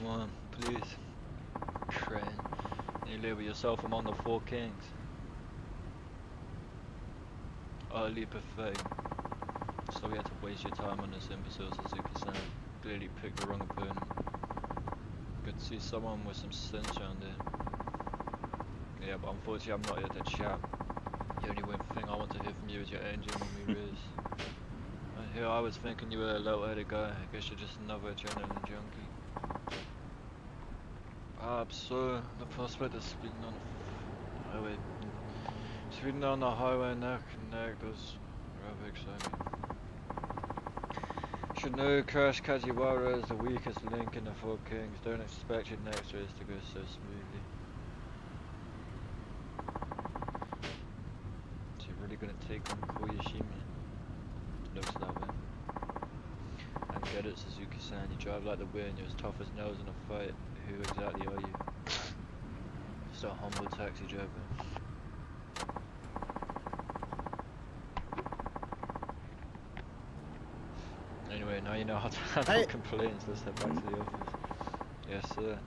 Come on, please. Train. You label yourself among the four kings. Utterly pathetic. So we had to waste your time on this imbecile Suzuki-san. Clearly picked the wrong opponent. Good to see someone with some sense around there. Yeah, but unfortunately I'm not here to chat. The only one thing I want to hear from you is your engine when we race. Here I was thinking you were a level-headed guy. I guess you're just another adrenaline junkie. So the prospect of speeding on the highway. Speeding on the highway neck and neck does rather excite me. Should know Crash Kajiwara is the weakest link in the Four Kings. Don't expect your next race to go so smoothly. So you're really gonna take on Koyashima? Looks that way. And get it, Suzuki-san. You drive like the wind. You're as tough as nails in a fight. Who exactly are you? Just a humble taxi driver. Anyway, now you know how to handle complaints. Let's head back to the office. Yes, sir.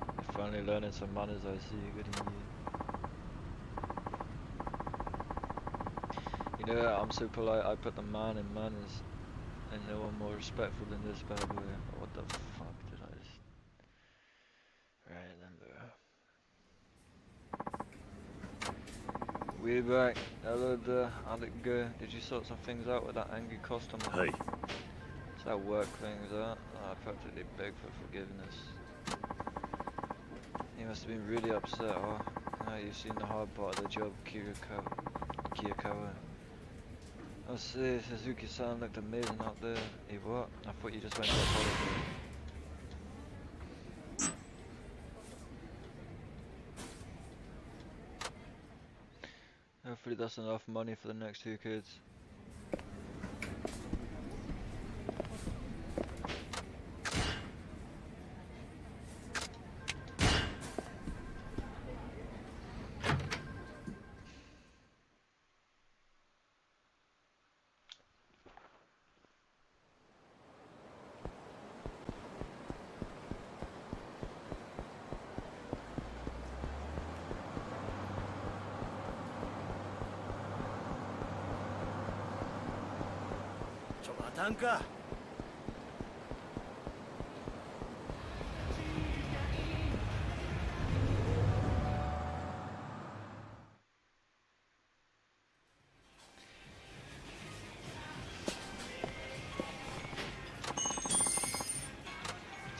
You're finally learning some manners, I see. Good in you. You know, I'm so polite, I put the man in manners. And no one more respectful than this bad boy. What the fuck did I just... Right then, bro. We're back. Hello there. How'd it go? Did you sort some things out with that angry customer? Hey. Is that work things out? I practically begged for forgiveness. He must have been really upset, huh? Now you've seen the hard part of the job, Kiyakawa. I see, Suzuki-san looked amazing out there. Hey, what? I thought you just went to a holiday. Hopefully that's enough money for the next two kids. Tanka.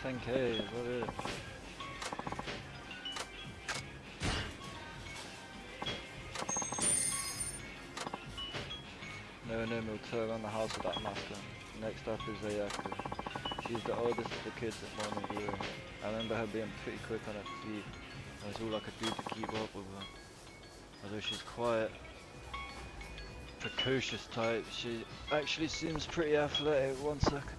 $10K, is what it is. No, we'll turn on the house of that master. Next up is Yakuza. She's the oldest of the kids at Monogatari. I remember her being pretty quick on her feet. That was all I could do to keep up with her. Although she's quiet, precocious type, she actually seems pretty athletic. 1 second.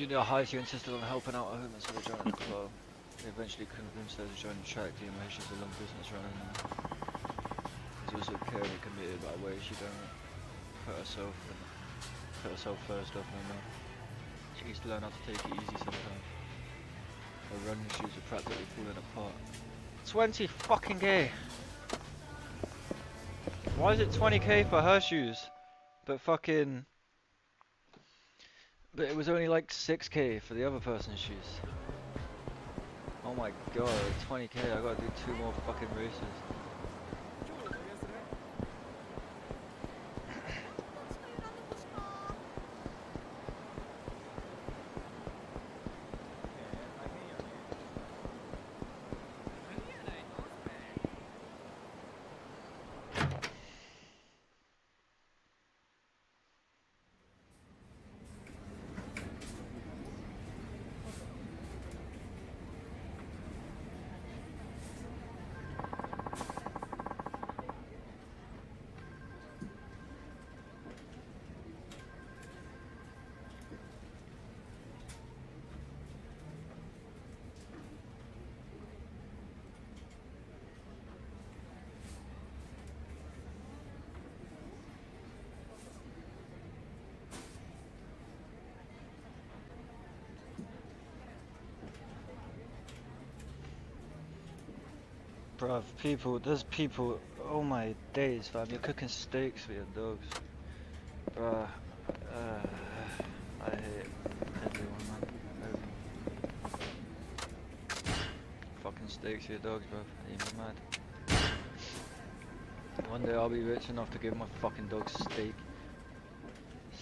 Junior high, you insisted on helping out at home instead of joining the club. They eventually convinced her to join the track team, where she's a long business runner now. She's also caring and committed by way she don't put herself first off her mouth. She needs to learn how to take it easy sometimes. Her running shoes are practically falling apart. 20 fucking K! Why is it 20k for her shoes? But fucking... But it was only like 6k for the other person's shoes. Oh my god, 20k, I gotta do 2 more fucking races. Bruv, there's people, oh my days fam, you're cooking steaks for your dogs. Bruh, I hate everyone man, everyone. Fucking steaks for your dogs bruv, are you mad? One day I'll be rich enough to give my fucking dogs steak.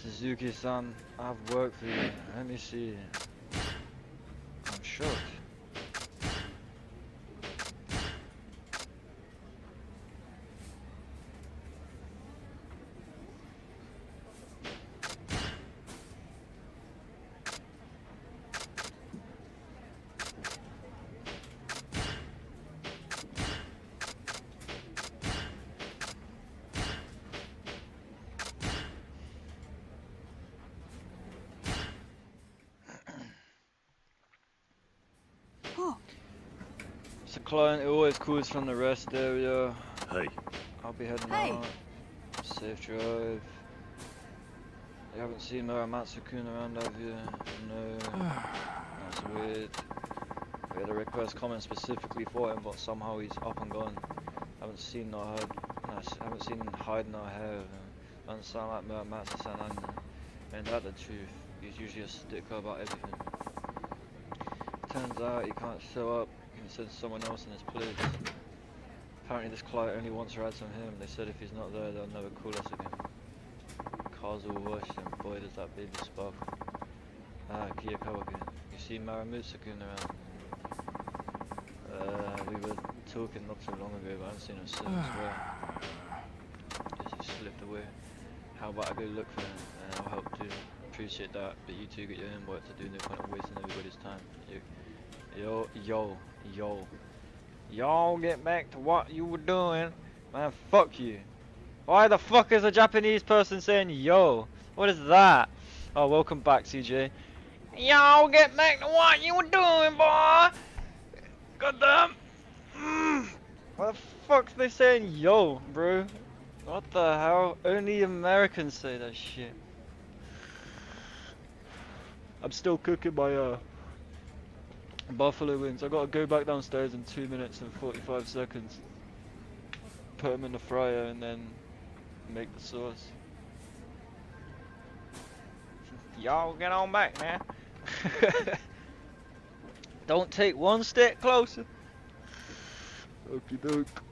Suzuki-san, I've worked for you, let me see. I'm shocked. It's a client who always calls from the rest area. Hey. I'll be heading Hey. out. Safe drive. You haven't seen Muramatsu-kun around, have you? No. That's weird. We had a request comment specifically for him, but somehow he's up and gone. Haven't seen nor heard. No, haven't seen hide nor hair. Doesn't sound like Muramatsu-san, and that's the truth. He's usually a sticker about everything. Turns out he can't show up. He can send someone else in his place. Apparently this client only wants rides from him. They said if he's not there, they'll never call us again. Cars all washed and boy does that baby sparkle. Ah, Kia Kawaki. You see Muramatsu-kun around? We were talking not too long ago, but I haven't seen him since. Well, guess he slipped away. How about I go look for him and I'll help too. Appreciate that, but you two get your own work to do, no point of wasting everybody's time. Y'all get back to what you were doing. Man, fuck you. Why the fuck is a Japanese person saying yo? What is that? Oh, welcome back, CJ. Y'all get back to what you were doing, boy. Goddamn. What the fuck's they saying yo, bro? What the hell? Only Americans say that shit. I'm still cooking my buffalo wings. I gotta go back downstairs in 2 minutes and 45 seconds. Put them in the fryer and then make the sauce. Y'all get on back, man. Don't take one step closer. Okie doke.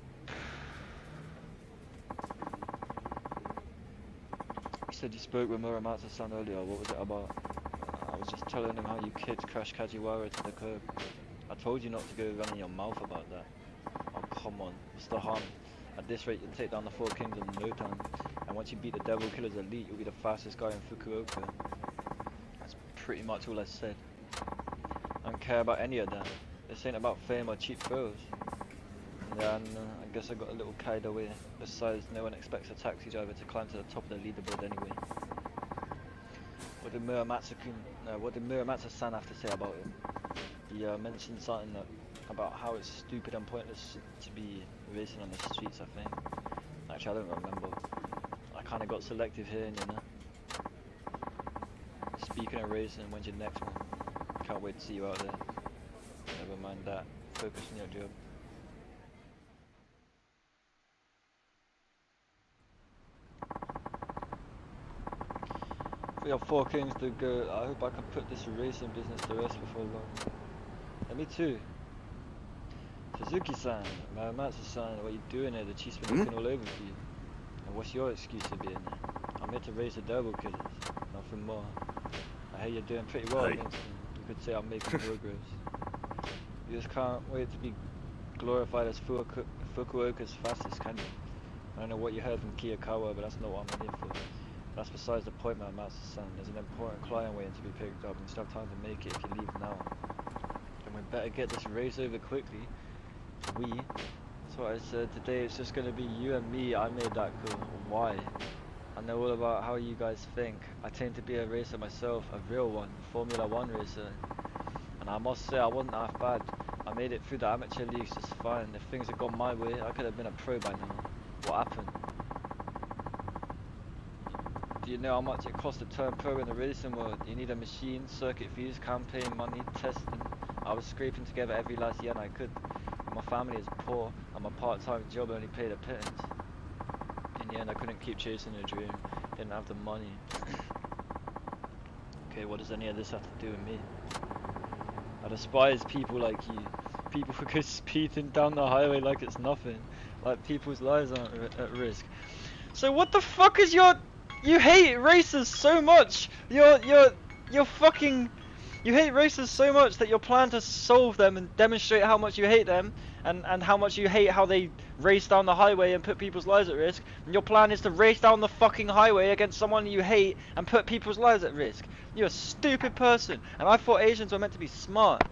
You said you spoke with Muramatsu-san earlier. What was it about? I was just telling him how you kids crashed Kajiwara to the curb. I told you not to go running your mouth about that. Oh, come on. What's the harm? At this rate, you'll take down the 4 kings in no time. And once you beat the Devil Killer's elite, you'll be the fastest guy in Fukuoka. That's pretty much all I said. I don't care about any of that. This ain't about fame or cheap thrills. Yeah, and I guess I got a little carried away. Besides, no one expects a taxi driver to climb to the top of the leaderboard anyway. What did Muramatsu-san have to say about it? He mentioned something about how it's stupid and pointless to be racing on the streets, I think. Actually, I don't remember. I kind of got selective here, you know. Speaking of racing, when's your next one? Can't wait to see you out there. Never mind that. Focus on your job. We have 4 kings to go. I hope I can put this racing business to rest before long. And me too. Suzuki-san, Muramatsu-san, what are you doing here? The chief's been looking all over for you. And what's your excuse for being there? I'm here to raise the double killers, nothing more. I hear you're doing pretty well against them. You could say I'm making progress. You just can't wait to be glorified as Fukuoka's fastest, can you? I don't know what you heard from Kiyakawa, but that's not what I'm here for. That's besides the point, Muramatsu-san. There's an important client waiting to be picked up, and you still have time to make it if you leave now. Then we better get this race over quickly. That's what I said. Today it's just gonna be you and me. I made that call. Why? I know all about how you guys think. I tend to be a racer myself, a real one, Formula 1 racer. And I must say I wasn't half bad. I made it through the amateur leagues just fine. If things had gone my way, I could have been a pro by now. What happened? Do you know how much it costs to turn pro in the racing world? You need a machine, circuit fees, campaign money, testing. I was scraping together every last yen I could. My family is poor, and my part-time job only paid a pittance. In the end, I couldn't keep chasing a dream. Didn't have the money. Okay, what does any of this have to do with me? I despise people like you. People who go speeding down the highway like it's nothing. Like people's lives aren't at risk. So what the fuck is your... You hate racers so much! You're fucking... You hate racers so much that your plan to solve them and demonstrate how much you hate them and how much you hate how they race down the highway and put people's lives at risk, and your plan is to race down the fucking highway against someone you hate and put people's lives at risk. You're a stupid person, and I thought Asians were meant to be smart.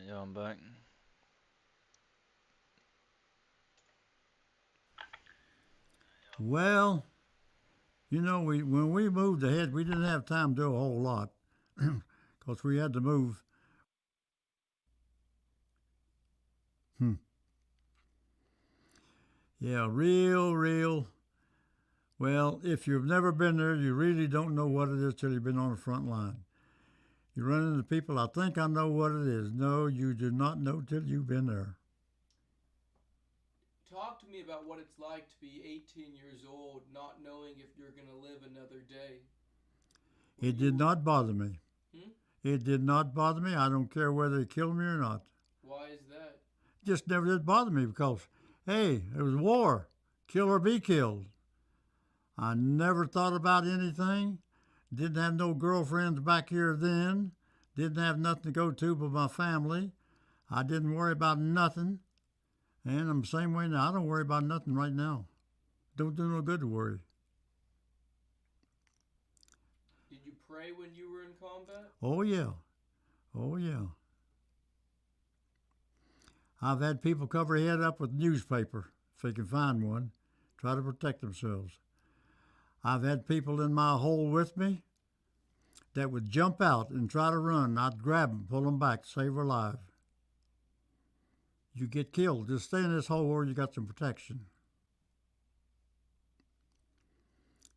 Yeah, I'm back. Well, you know, when we moved ahead, we didn't have time to do a whole lot because we had to move. Yeah, real. Well, if you've never been there, you really don't know what it is till you've been on the front line. You run into people, I think I know what it is. No, you do not know till you've been there. Talk to me about what it's like to be 18 years old, not knowing if you're going to live another day. It did not bother me. Hmm? It did not bother me. I don't care whether they kill me or not. Why is that? It just never did bother me because, hey, it was war. Kill or be killed. I never thought about anything. Didn't have no girlfriends back here then. Didn't have nothing to go to but my family. I didn't worry about nothing. And I'm the same way now. I don't worry about nothing right now. Don't do no good to worry. Did you pray when you were in combat? Oh, yeah. Oh, yeah. I've had people cover their head up with newspaper, if they can find one, try to protect themselves. I've had people in my hole with me that would jump out and try to run. I'd grab them, pull them back, save their life. You get killed. Just stay in this hole where you got some protection.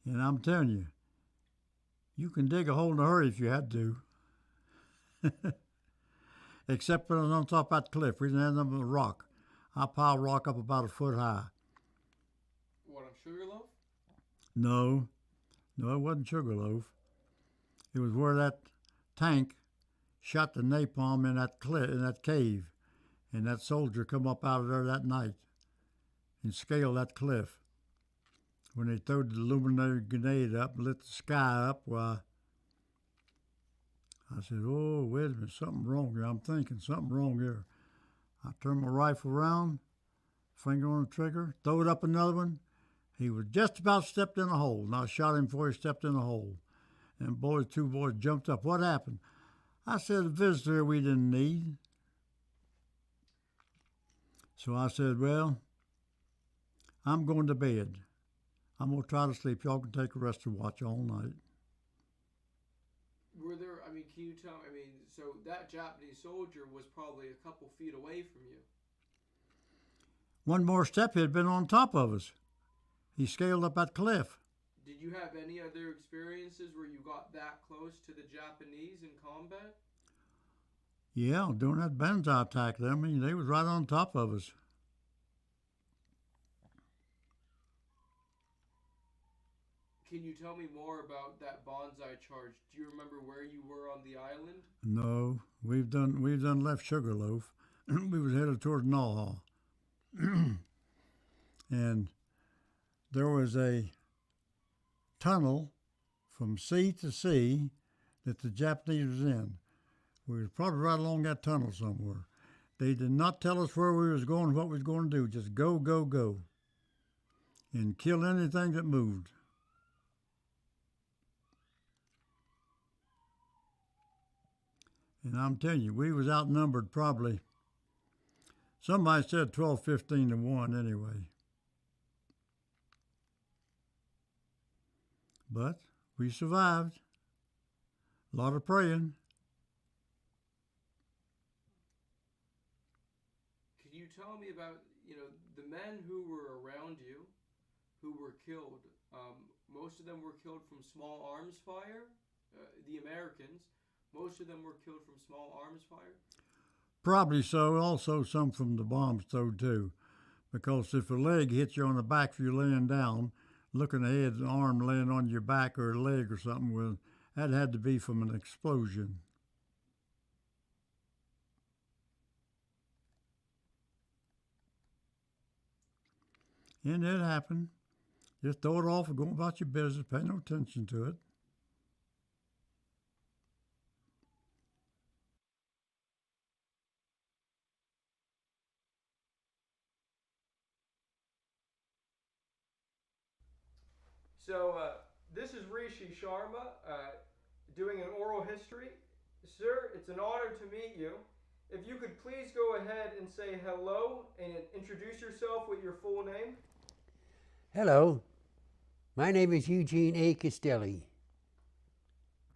And I'm telling you, you can dig a hole in a hurry if you had to. Except when I was on top of that cliff. We didn't have nothing but rock. I piled rock up about a foot high. What, on Sugarloaf? No, it wasn't Sugarloaf. It was where that tank shot the napalm in that cave, and that soldier come up out of there that night and scaled that cliff. When they threw the illuminated grenade up and lit the sky up, why, I said, oh, wait a minute, something wrong here. I'm thinking something wrong here. I turned my rifle around, finger on the trigger, throw it up another one. He was just about stepped in a hole, and I shot him before he stepped in a hole. And two boys jumped up. What happened? I said, a visitor we didn't need. So I said, well, I'm going to bed. I'm going to try to sleep. Y'all can take a rest and watch all night. Were there, can you tell me, so that Japanese soldier was probably a couple feet away from you. One more step, he'd been on top of us. He scaled up that cliff. Did you have any other experiences where you got that close to the Japanese in combat? Yeah, during that Banzai attack, they was right on top of us. Can you tell me more about that bonsai charge? Do you remember where you were on the island? No, we've done left Sugarloaf. We was headed towards Naha. And there was a tunnel from sea to sea that the Japanese was in. We was probably right along that tunnel somewhere. They did not tell us where we was going, what we was going to do. Just go, and kill anything that moved. And I'm telling you, we was outnumbered probably, somebody said 12, 15 to 1 anyway. But we survived. A lot of praying. Can you tell me about, the men who were around you, who were killed? Most of them were killed from small arms fire. The Americans, most of them were killed from small arms fire. Probably so. Also some from the bombs thrown too. Because if a leg hits you on the back if you're laying down, looking ahead, an arm laying on your back or a leg or something, well, that had to be from an explosion. And it happened. Just throw it off and go about your business. Pay no attention to it. So, this is Rishi Sharma, doing an oral history. Sir, it's an honor to meet you. If you could please go ahead and say hello and introduce yourself with your full name. Hello, my name is Eugene A. Castelli.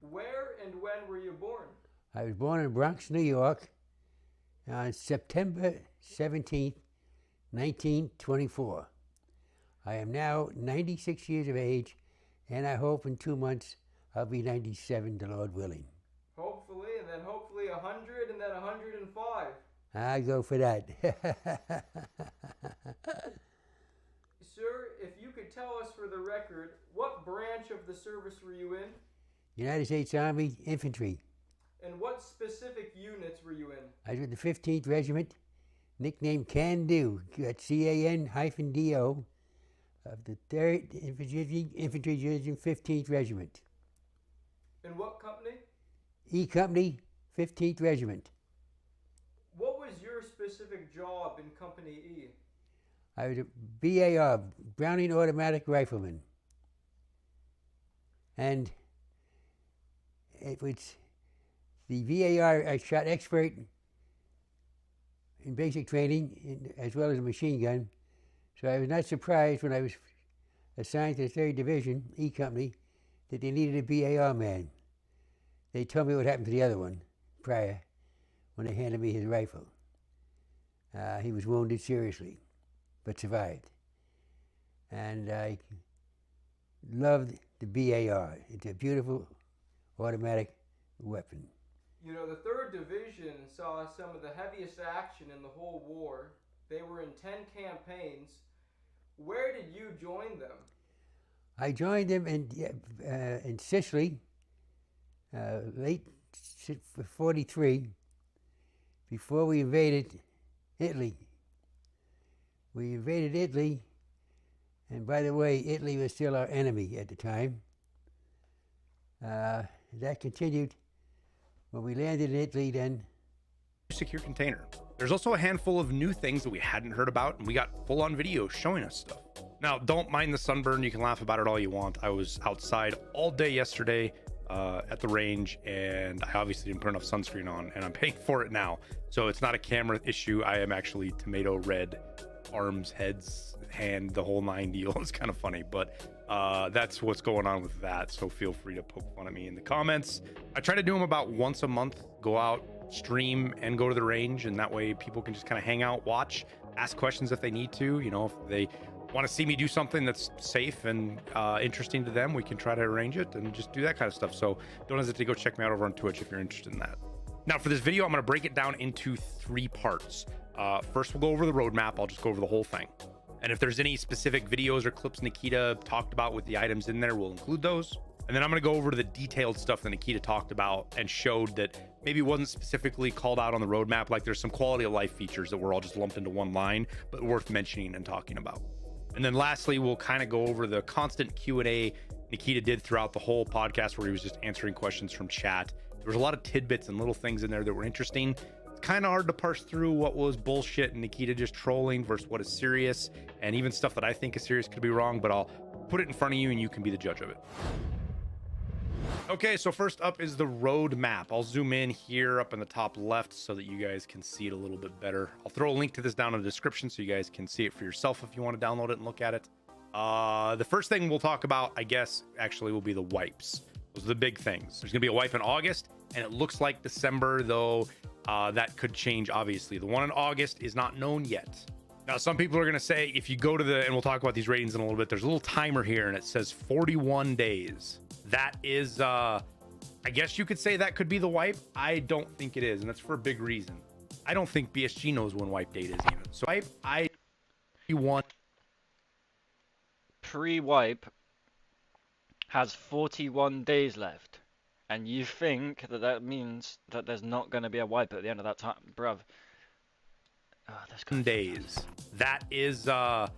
Where and when were you born? I was born in Bronx, New York on September 17th, 1924. I am now 96 years of age, and I hope in 2 months I'll be 97, the Lord willing. Hopefully, and then hopefully 100, and then 105. I go for that. Sir, if you could tell us for the record, what branch of the service were you in? United States Army Infantry. And what specific units were you in? I was with the 15th Regiment, nicknamed Can Do, CAN-DO, of the 3rd Infantry Division, 15th Regiment. In what company? E Company, 15th Regiment. What was your specific job in Company E? I was a BAR, Browning Automatic Rifleman. And it was the VAR, I shot expert in basic training as well as a machine gun. So I was not surprised when I was assigned to the 3rd Division, E Company, that they needed a BAR man. They told me what happened to the other one prior when they handed me his rifle. He was wounded seriously, but survived. And I loved the BAR. It's a beautiful automatic weapon. You know, the 3rd Division saw some of the heaviest action in the whole war. They were in 10 campaigns. Where did you join them? I joined them in Sicily, late 43, before we invaded Italy. We invaded Italy, and by the way, Italy was still our enemy at the time. That continued when we landed in Italy then. Secure container. There's also a handful of new things that we hadn't heard about, and we got full-on video showing us stuff. Now, don't mind the sunburn. You can laugh about it all you want. I was outside all day yesterday at the range, and I obviously didn't put enough sunscreen on, and I'm paying for it now. So it's not a camera issue. I am actually tomato red, arms, heads, hand, the whole 9 deal. It's kind of funny, but that's what's going on with that. So feel free to poke fun at me in the comments. I try to do them about once a month, go out, stream, and go to the range, and that way people can just kind of hang out, watch, ask questions if they need to. You know, if they want to see me do something that's safe and interesting to them, we can try to arrange it and just do that kind of stuff. So don't hesitate to go check me out over on Twitch if you're interested in that. Now for this video, I'm going to break it down into 3 parts. First, we'll go over the roadmap. I'll just go over the whole thing. And if there's any specific videos or clips Nikita talked about with the items in there, we'll include those. And then I'm going to go over to the detailed stuff that Nikita talked about and showed that maybe wasn't specifically called out on the roadmap. Like there's some quality of life features that were all just lumped into one line, but worth mentioning and talking about. And then lastly, we'll kind of go over the constant Q&A Nikita did throughout the whole podcast, where he was just answering questions from chat. There was a lot of tidbits and little things in there that were interesting. It's kind of hard to parse through what was bullshit and Nikita just trolling versus what is serious, and even stuff that I think is serious could be wrong, but I'll put it in front of you and you can be the judge of it. Okay, so first up is the road map. I'll zoom in here up in the top left so that you guys can see it a little bit better. I'll throw a link to this down in the description so you guys can see it for yourself if you want to download it and look at it. The first thing we'll talk about, I guess, actually will be the wipes. Those are the big things. There's going to be a wipe in August, and it looks like December, though that could change, obviously. The one in August is not known yet. Now, some people are going to say, if you go to the, and we'll talk about these ratings in a little bit, there's a little timer here, and it says 41 days. That is, I guess you could say that could be the wipe. I don't think it is, and that's for a big reason. I don't think BSG knows when wipe date is even. So I want... Pre-wipe has 41 days left, and you think that that means that there's not going to be a wipe at the end of that time, bruv. Oh, that's days. That is, I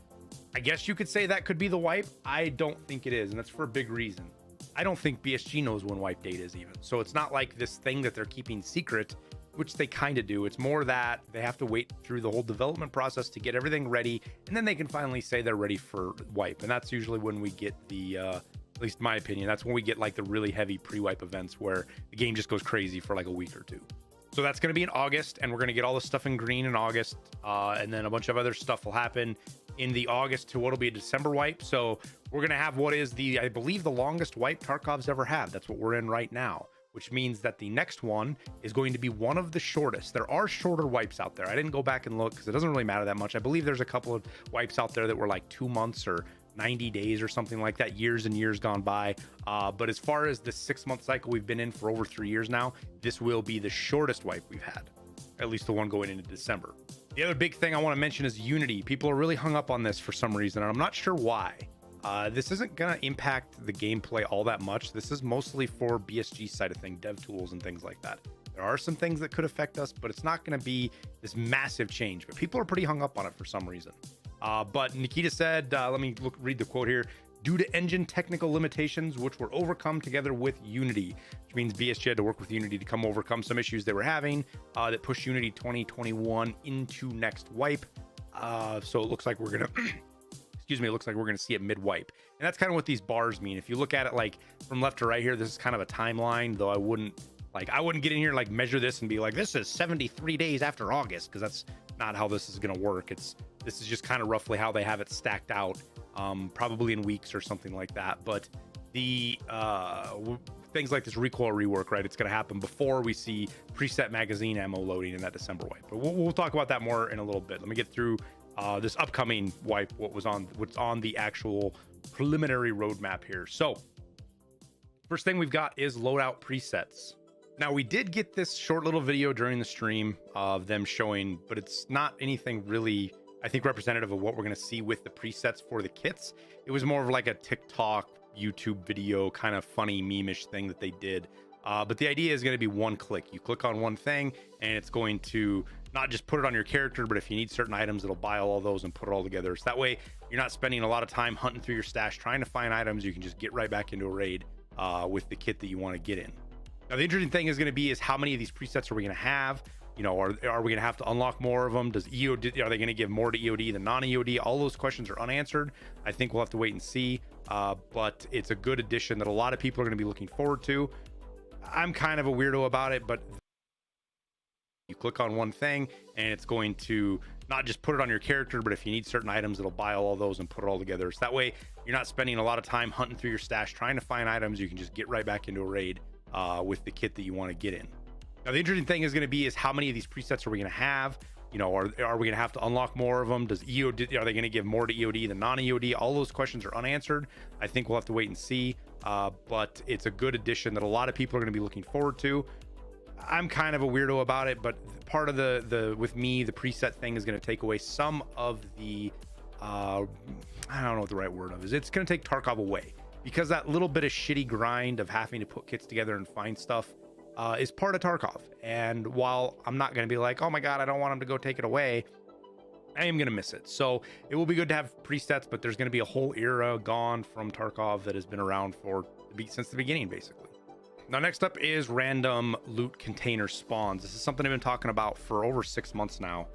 guess you could say that could be the wipe. I don't think it is, and that's for a big reason. I don't think BSG knows when wipe date is even. So it's not like this thing that they're keeping secret, which they kind of do. It's more that they have to wait through the whole development process to get everything ready, and then they can finally say they're ready for wipe. And that's usually when we get the, at least in my opinion, that's when we get like the really heavy pre-wipe events where the game just goes crazy for like a week or two. So that's going to be in August, and we're going to get all the stuff in green in August, and then a bunch of other stuff will happen in the August to what'll be a December wipe. So we're going to have what is the, I believe, the longest wipe Tarkov's ever had. That's what we're in right now, which means that the next one is going to be one of the shortest. There are shorter wipes out there. I didn't go back and look because it doesn't really matter that much. I believe there's a couple of wipes out there that were like 2 months or 90 days or something like that, years and years gone by. But as far as the 6-month cycle we've been in for over 3 years now, this will be the shortest wipe we've had, at least the one going into December. The other big thing I want to mention is Unity. People are really hung up on this for some reason, and I'm not sure why. This isn't going to impact the gameplay all that much. This is mostly for BSG side of things, dev tools and things like that. There are some things that could affect us, but it's not going to be this massive change. But people are pretty hung up on it for some reason. But Nikita said, let me read the quote here. Due to engine technical limitations, which were overcome together with Unity, which means BSG had to work with Unity to come overcome some issues they were having that pushed Unity 2021 into next wipe. So it looks like we're going to... Excuse me, it looks like we're going to see it mid-wipe. And that's kind of what these bars mean. If you look at it like from left to right here, this is kind of a timeline, though I wouldn't get in here like measure this and be like, this is 73 days after August, because that's not how this is going to work. This is just kind of roughly how they have it stacked out, probably in weeks or something like that. But the things like this recoil rework, right, it's going to happen before we see preset magazine ammo loading in that December wipe. But we'll talk about that more in a little bit. Let me get through this upcoming wipe, what's on the actual preliminary roadmap here. So first thing we've got is loadout presets. Now, we did get this short little video during the stream of them showing, but it's not anything really, I think, representative of what we're going to see with the presets for the kits. It was more of like a TikTok, YouTube video, kind of funny meme-ish thing that they did. But the idea is going to be one click. You click on one thing, and it's going to not just put it on your character, but if you need certain items, it'll buy all those and put it all together. So that way, you're not spending a lot of time hunting through your stash, trying to find items. You can just get right back into a raid with the kit that you want to get in. Now, the interesting thing is going to be is how many of these presets are we going to have? You know, are we going to have to unlock more of them? Does EOD, are they going to give more to EOD than non-EOD? All those questions are unanswered. I think we'll have to wait and see. But it's a good addition that a lot of people are going to be looking forward to. I'm kind of a weirdo about it, but you click on one thing and it's going to not just put it on your character, but if you need certain items, it'll buy all those and put it all together. So that way, you're not spending a lot of time hunting through your stash, trying to find items. You can just get right back into a raid with the kit that you want to get in. Now, the interesting thing is going to be is how many of these presets are we going to have? You know, are we going to have to unlock more of them? Does EOD, are they going to give more to EOD than non-EOD? All those questions are unanswered. I think we'll have to wait and see. But it's a good addition that a lot of people are going to be looking forward to. I'm kind of a weirdo about it, but part of the with me, the preset thing is going to take away some of the I don't know what the right word of is. It's going to take Tarkov away, because that little bit of shitty grind of having to put kits together and find stuff is part of Tarkov. And while I'm not going to be like, oh my god, I don't want him to go take it away, I am going to miss it. So it will be good to have presets, but there's going to be a whole era gone from Tarkov that has been around since the beginning, basically. Now, next up is random loot container spawns. This is something I've been talking about for over 6 months now.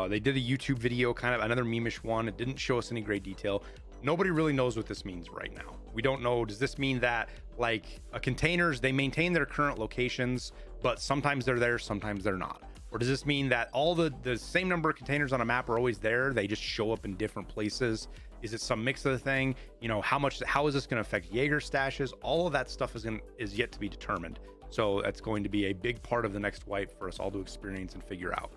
They did a YouTube video, kind of another meme-ish one. It didn't show us any great detail. Nobody really knows what this means right now. We don't know. Does this mean that like containers, they maintain their current locations, but sometimes they're there, sometimes they're not? Or does this mean that all the same number of containers on a map are always there? They just show up in different places? Is it some mix of the thing? You know, how is this going to affect Jaeger stashes? All of that stuff is yet to be determined. So that's going to be a big part of the next wipe for us all to experience and figure out.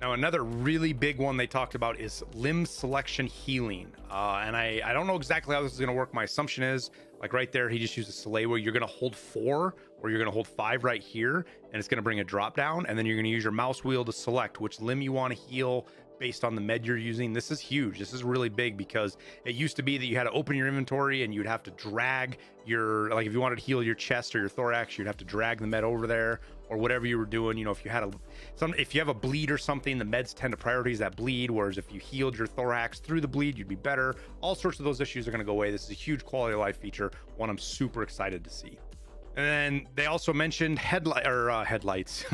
Now, another really big one they talked about is limb selection healing. And I don't know exactly how this is going to work. My assumption is, like right there, he just used a Soleil where you're going to hold 4 or you're going to hold 5 right here, and it's going to bring a drop down, and then you're going to use your mouse wheel to select which limb you want to heal based on the med you're using. This is huge. This is really big, because it used to be that you had to open your inventory and you'd have to drag your, like if you wanted to heal your chest or your thorax, you'd have to drag the med over there, or whatever you were doing. You know, if you have a bleed or something, the meds tend to prioritize that bleed, whereas if you healed your thorax through the bleed, you'd be better. All sorts of those issues are going to go away. This is a huge quality of life feature, one I'm super excited to see. And then they also mentioned headlights,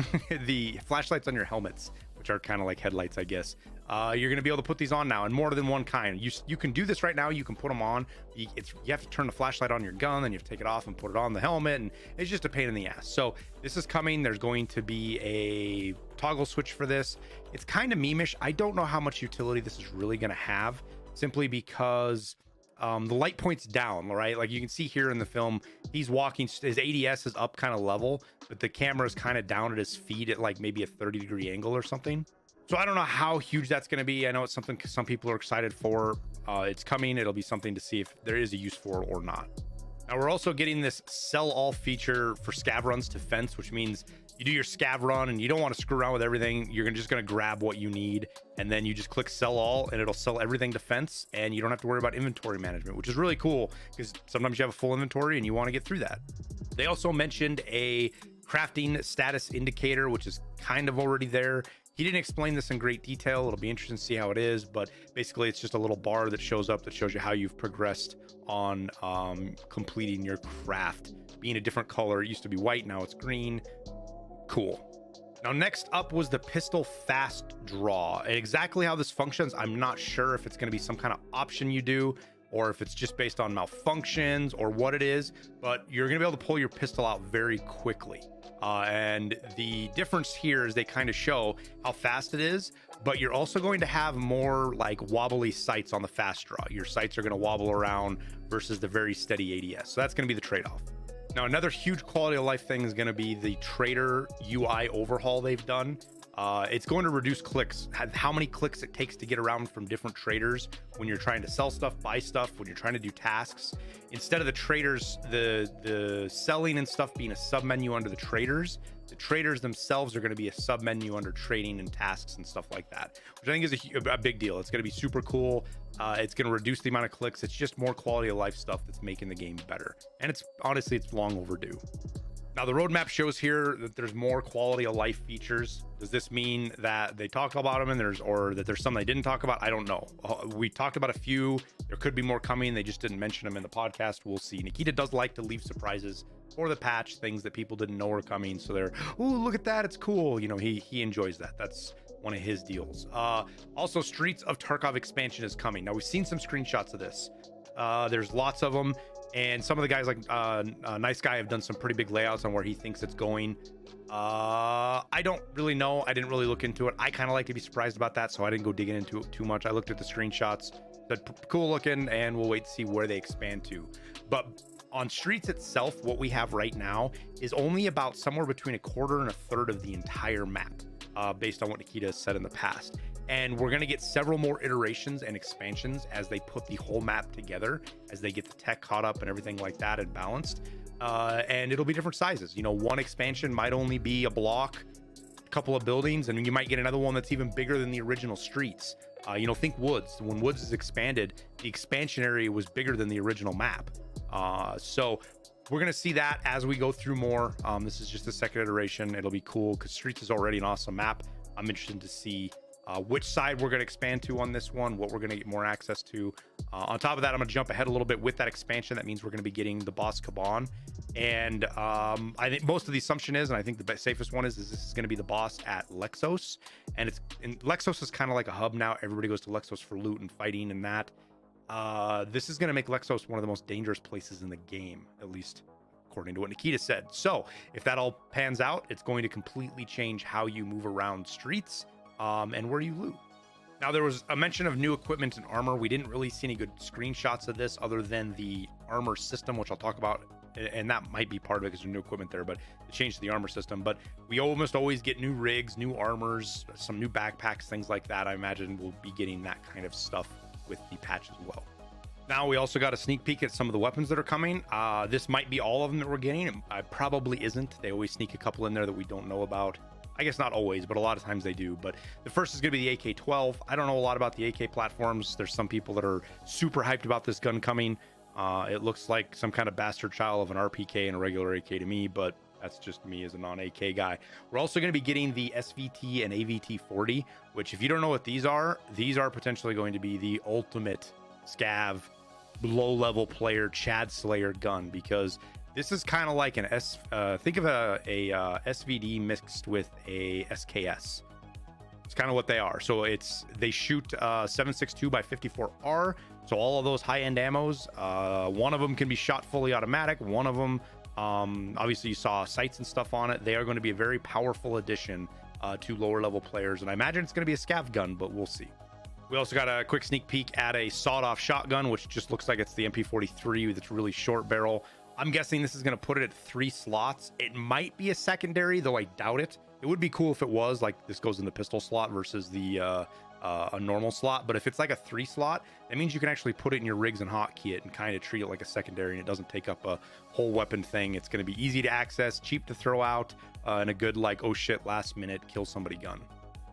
the flashlights on your helmets, which are kind of like headlights, I guess. You're going to be able to put these on now, and more than one kind. You can do this right now. You can put them on. You have to turn the flashlight on your gun, then you have to take it off and put it on the helmet, and it's just a pain in the ass. So this is coming. There's going to be a toggle switch for this. It's kind of memeish. I don't know how much utility this is really going to have, simply because the light points down, right? Like you can see here in the film, he's walking, his ADS is up kind of level, but the camera is kind of down at his feet at like maybe a 30-degree angle or something. So I don't know how huge that's going to be. I know it's something some people are excited for. It's coming. It'll be something to see if there is a use for it or not. Now we're also getting this sell all feature for scav runs to fence, which means you do your scav run and you don't want to screw around with everything. You're just going to grab what you need, and then you just click sell all and it'll sell everything to fence, and you don't have to worry about inventory management, which is really cool because sometimes you have a full inventory and you want to get through that. They also mentioned a crafting status indicator, which is kind of already there. He didn't explain this in great detail. It'll be interesting to see how it is, but basically it's just a little bar that shows up that shows you how you've progressed on completing your craft. Being a different color, it used to be white, now it's green. Cool. Now next up was the pistol fast draw. And exactly how this functions, I'm not sure if it's going to be some kind of option you do, or if it's just based on malfunctions or what it is, but you're going to be able to pull your pistol out very quickly. And the difference here is they kind of show how fast it is, but you're also going to have more like wobbly sights on the fast draw. Your sights are going to wobble around versus the very steady ADS. So that's going to be the trade-off. Now, another huge quality of life thing is going to be the trader UI overhaul they've done. It's going to reduce clicks, how many clicks it takes to get around from different traders when you're trying to sell stuff, buy stuff, when you're trying to do tasks. Instead of the traders, the selling and stuff being a submenu under the traders themselves are going to be a submenu under trading and tasks and stuff like that, which I think is a big deal. It's going to be super cool. It's going to reduce the amount of clicks. It's just more quality of life stuff that's making the game better. And it's honestly, it's long overdue. Now the roadmap shows here that there's more quality of life features. Does this mean that they talked about them and or that there's some they didn't talk about? I don't know. We talked about a few. There could be more coming. They just didn't mention them in the podcast. We'll see. Nikita does like to leave surprises for the patch, things that people didn't know were coming. So they're, oh, look at that. It's cool. You know, he enjoys that. That's one of his deals. Also, Streets of Tarkov expansion is coming. Now we've seen some screenshots of this. There's lots of them. And some of the guys like Nice Guy have done some pretty big layouts on where he thinks it's going. I don't really know. I didn't really look into it. I kind of like to be surprised about that, so I didn't go digging into it too much. I looked at the screenshots, said cool looking, and we'll wait to see where they expand to. But on Streets itself, what we have right now is only about somewhere between a quarter and a third of the entire map, based on what Nikita has said in the past. And we're going to get several more iterations and expansions as they put the whole map together, as they get the tech caught up and everything like that and balanced. And it'll be different sizes. You know, one expansion might only be a block, a couple of buildings, and you might get another one that's even bigger than the original Streets. You know, think Woods. When Woods is expanded, the expansion area was bigger than the original map. So we're going to see that as we go through more. This is just the second iteration. It'll be cool because Streets is already an awesome map. I'm interested to see which side we're going to expand to on this one, what we're going to get more access to. On top of that, I'm going to jump ahead a little bit with that expansion. That means we're going to be getting the boss Kaban. And I think most of the assumption is, and I think the safest one is this is going to be the boss at Lexos. And Lexos is kind of like a hub now. Everybody goes to Lexos for loot and fighting and that. This is going to make Lexos one of the most dangerous places in the game, at least according to what Nikita said. So if that all pans out, it's going to completely change how you move around Streets. And where you loot. Now there was a mention of new equipment and armor. We didn't really see any good screenshots of this other than the armor system, which I'll talk about, and that might be part of it because there's new equipment there, but it changed the armor system. But we almost always get new rigs, new armors, some new backpacks, things like that. I imagine we'll be getting that kind of stuff with the patch as well. Now we also got a sneak peek at some of the weapons that are coming. This might be all of them that we're getting. It probably isn't. They always sneak a couple in there that we don't know about. I guess not always, but a lot of times they do. But the first is going to be the AK-12. I don't know a lot about the AK platforms. There's some people that are super hyped about this gun coming. It looks like some kind of bastard child of an RPK and a regular AK to me, but that's just me as a non-AK guy. We're also going to be getting the SVT and AVT-40, which if you don't know what these are potentially going to be the ultimate scav, low-level player, Chad Slayer gun, because this is kind of like think of a SVD mixed with a SKS. It's kind of what they are. So they shoot 7.62 by 54R. So all of those high-end ammos, one of them can be shot fully automatic. One of them, obviously you saw sights and stuff on it. They are going to be a very powerful addition to lower level players. And I imagine it's going to be a scav gun, but we'll see. We also got a quick sneak peek at a sawed-off shotgun, which just looks like it's the MP43 with its really short barrel. I'm guessing this is going to put it at 3 slots. It might be a secondary, though I doubt it. It would be cool if it was, like this goes in the pistol slot versus the a normal slot. But if it's like a 3 slot, that means you can actually put it in your rigs and hotkey it and kind of treat it like a secondary, and it doesn't take up a whole weapon thing. It's going to be easy to access, cheap to throw out, and a good, like, oh shit, last minute kill somebody gun.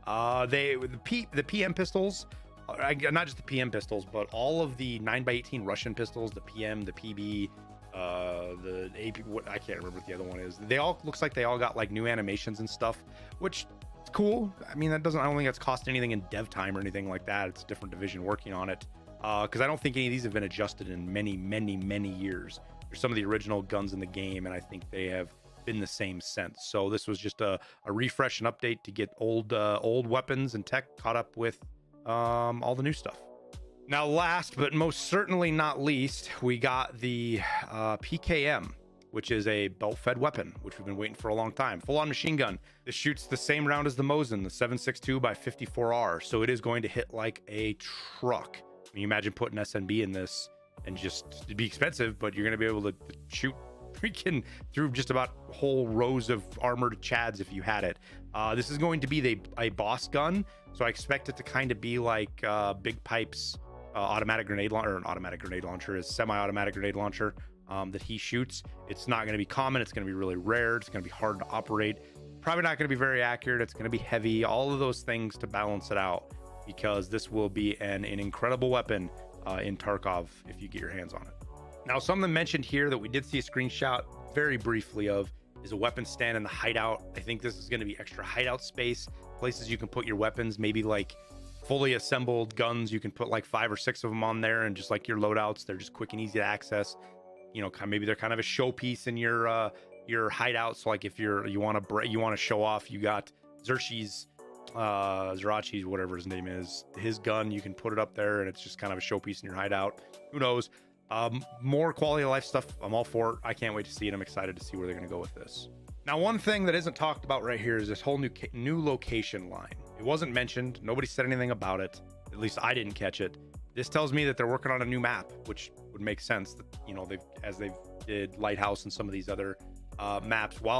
The PM pistols, not just the PM pistols, but all of the 9x18 Russian pistols, the PM, the PB, the AP, what I can't remember what the other one is. They all looks like they all got like new animations and stuff, which is cool. I mean, I don't think that's cost anything in dev time or anything like that. It's a different division working on it, because I don't think any of these have been adjusted in many years. There's some of the original guns in the game, and I think they have been the same since. So this was just a refresh and update to get old weapons and tech caught up with all the new stuff. Now, last but most certainly not least, we got the PKM, which is a belt-fed weapon, which we've been waiting for a long time. Full-on machine gun. This shoots the same round as the Mosin, the 7.62 by 54R, so it is going to hit like a truck. I mean, you imagine putting SNB in this, and just, it'd be expensive, but you're going to be able to shoot freaking through just about whole rows of armored chads if you had it. This is going to be a boss gun, so I expect it to kind of be like Big Pipe's automatic grenade launcher, or an automatic grenade launcher is semi-automatic grenade launcher that he shoots. It's not going to be common. It's going to be really rare. It's going to be hard to operate. Probably not going to be very accurate. It's going to be heavy. All of those things to balance it out, because this will be an incredible weapon in Tarkov if you get your hands on it. Now, something mentioned here that we did see a screenshot very briefly of is a weapon stand in the hideout. I think this is going to be extra hideout space, places you can put your weapons, maybe like fully assembled guns. You can put like 5 or 6 of them on there, and just like your loadouts, they're just quick and easy to access. You know, maybe they're kind of a showpiece in your hideout. So like if you want to show off, you got Zerachi's, whatever his name is, his gun, you can put it up there, and it's just kind of a showpiece in your hideout. Who knows? More quality of life stuff, I'm all for it. I can't wait to see it. I'm excited to see where they're going to go with this. Now, one thing that isn't talked about right here is this whole new location line. It wasn't mentioned. Nobody said anything about it. At least I didn't catch it. This tells me that they're working on a new map, which would make sense that, you know, they did Lighthouse and some of these other maps. While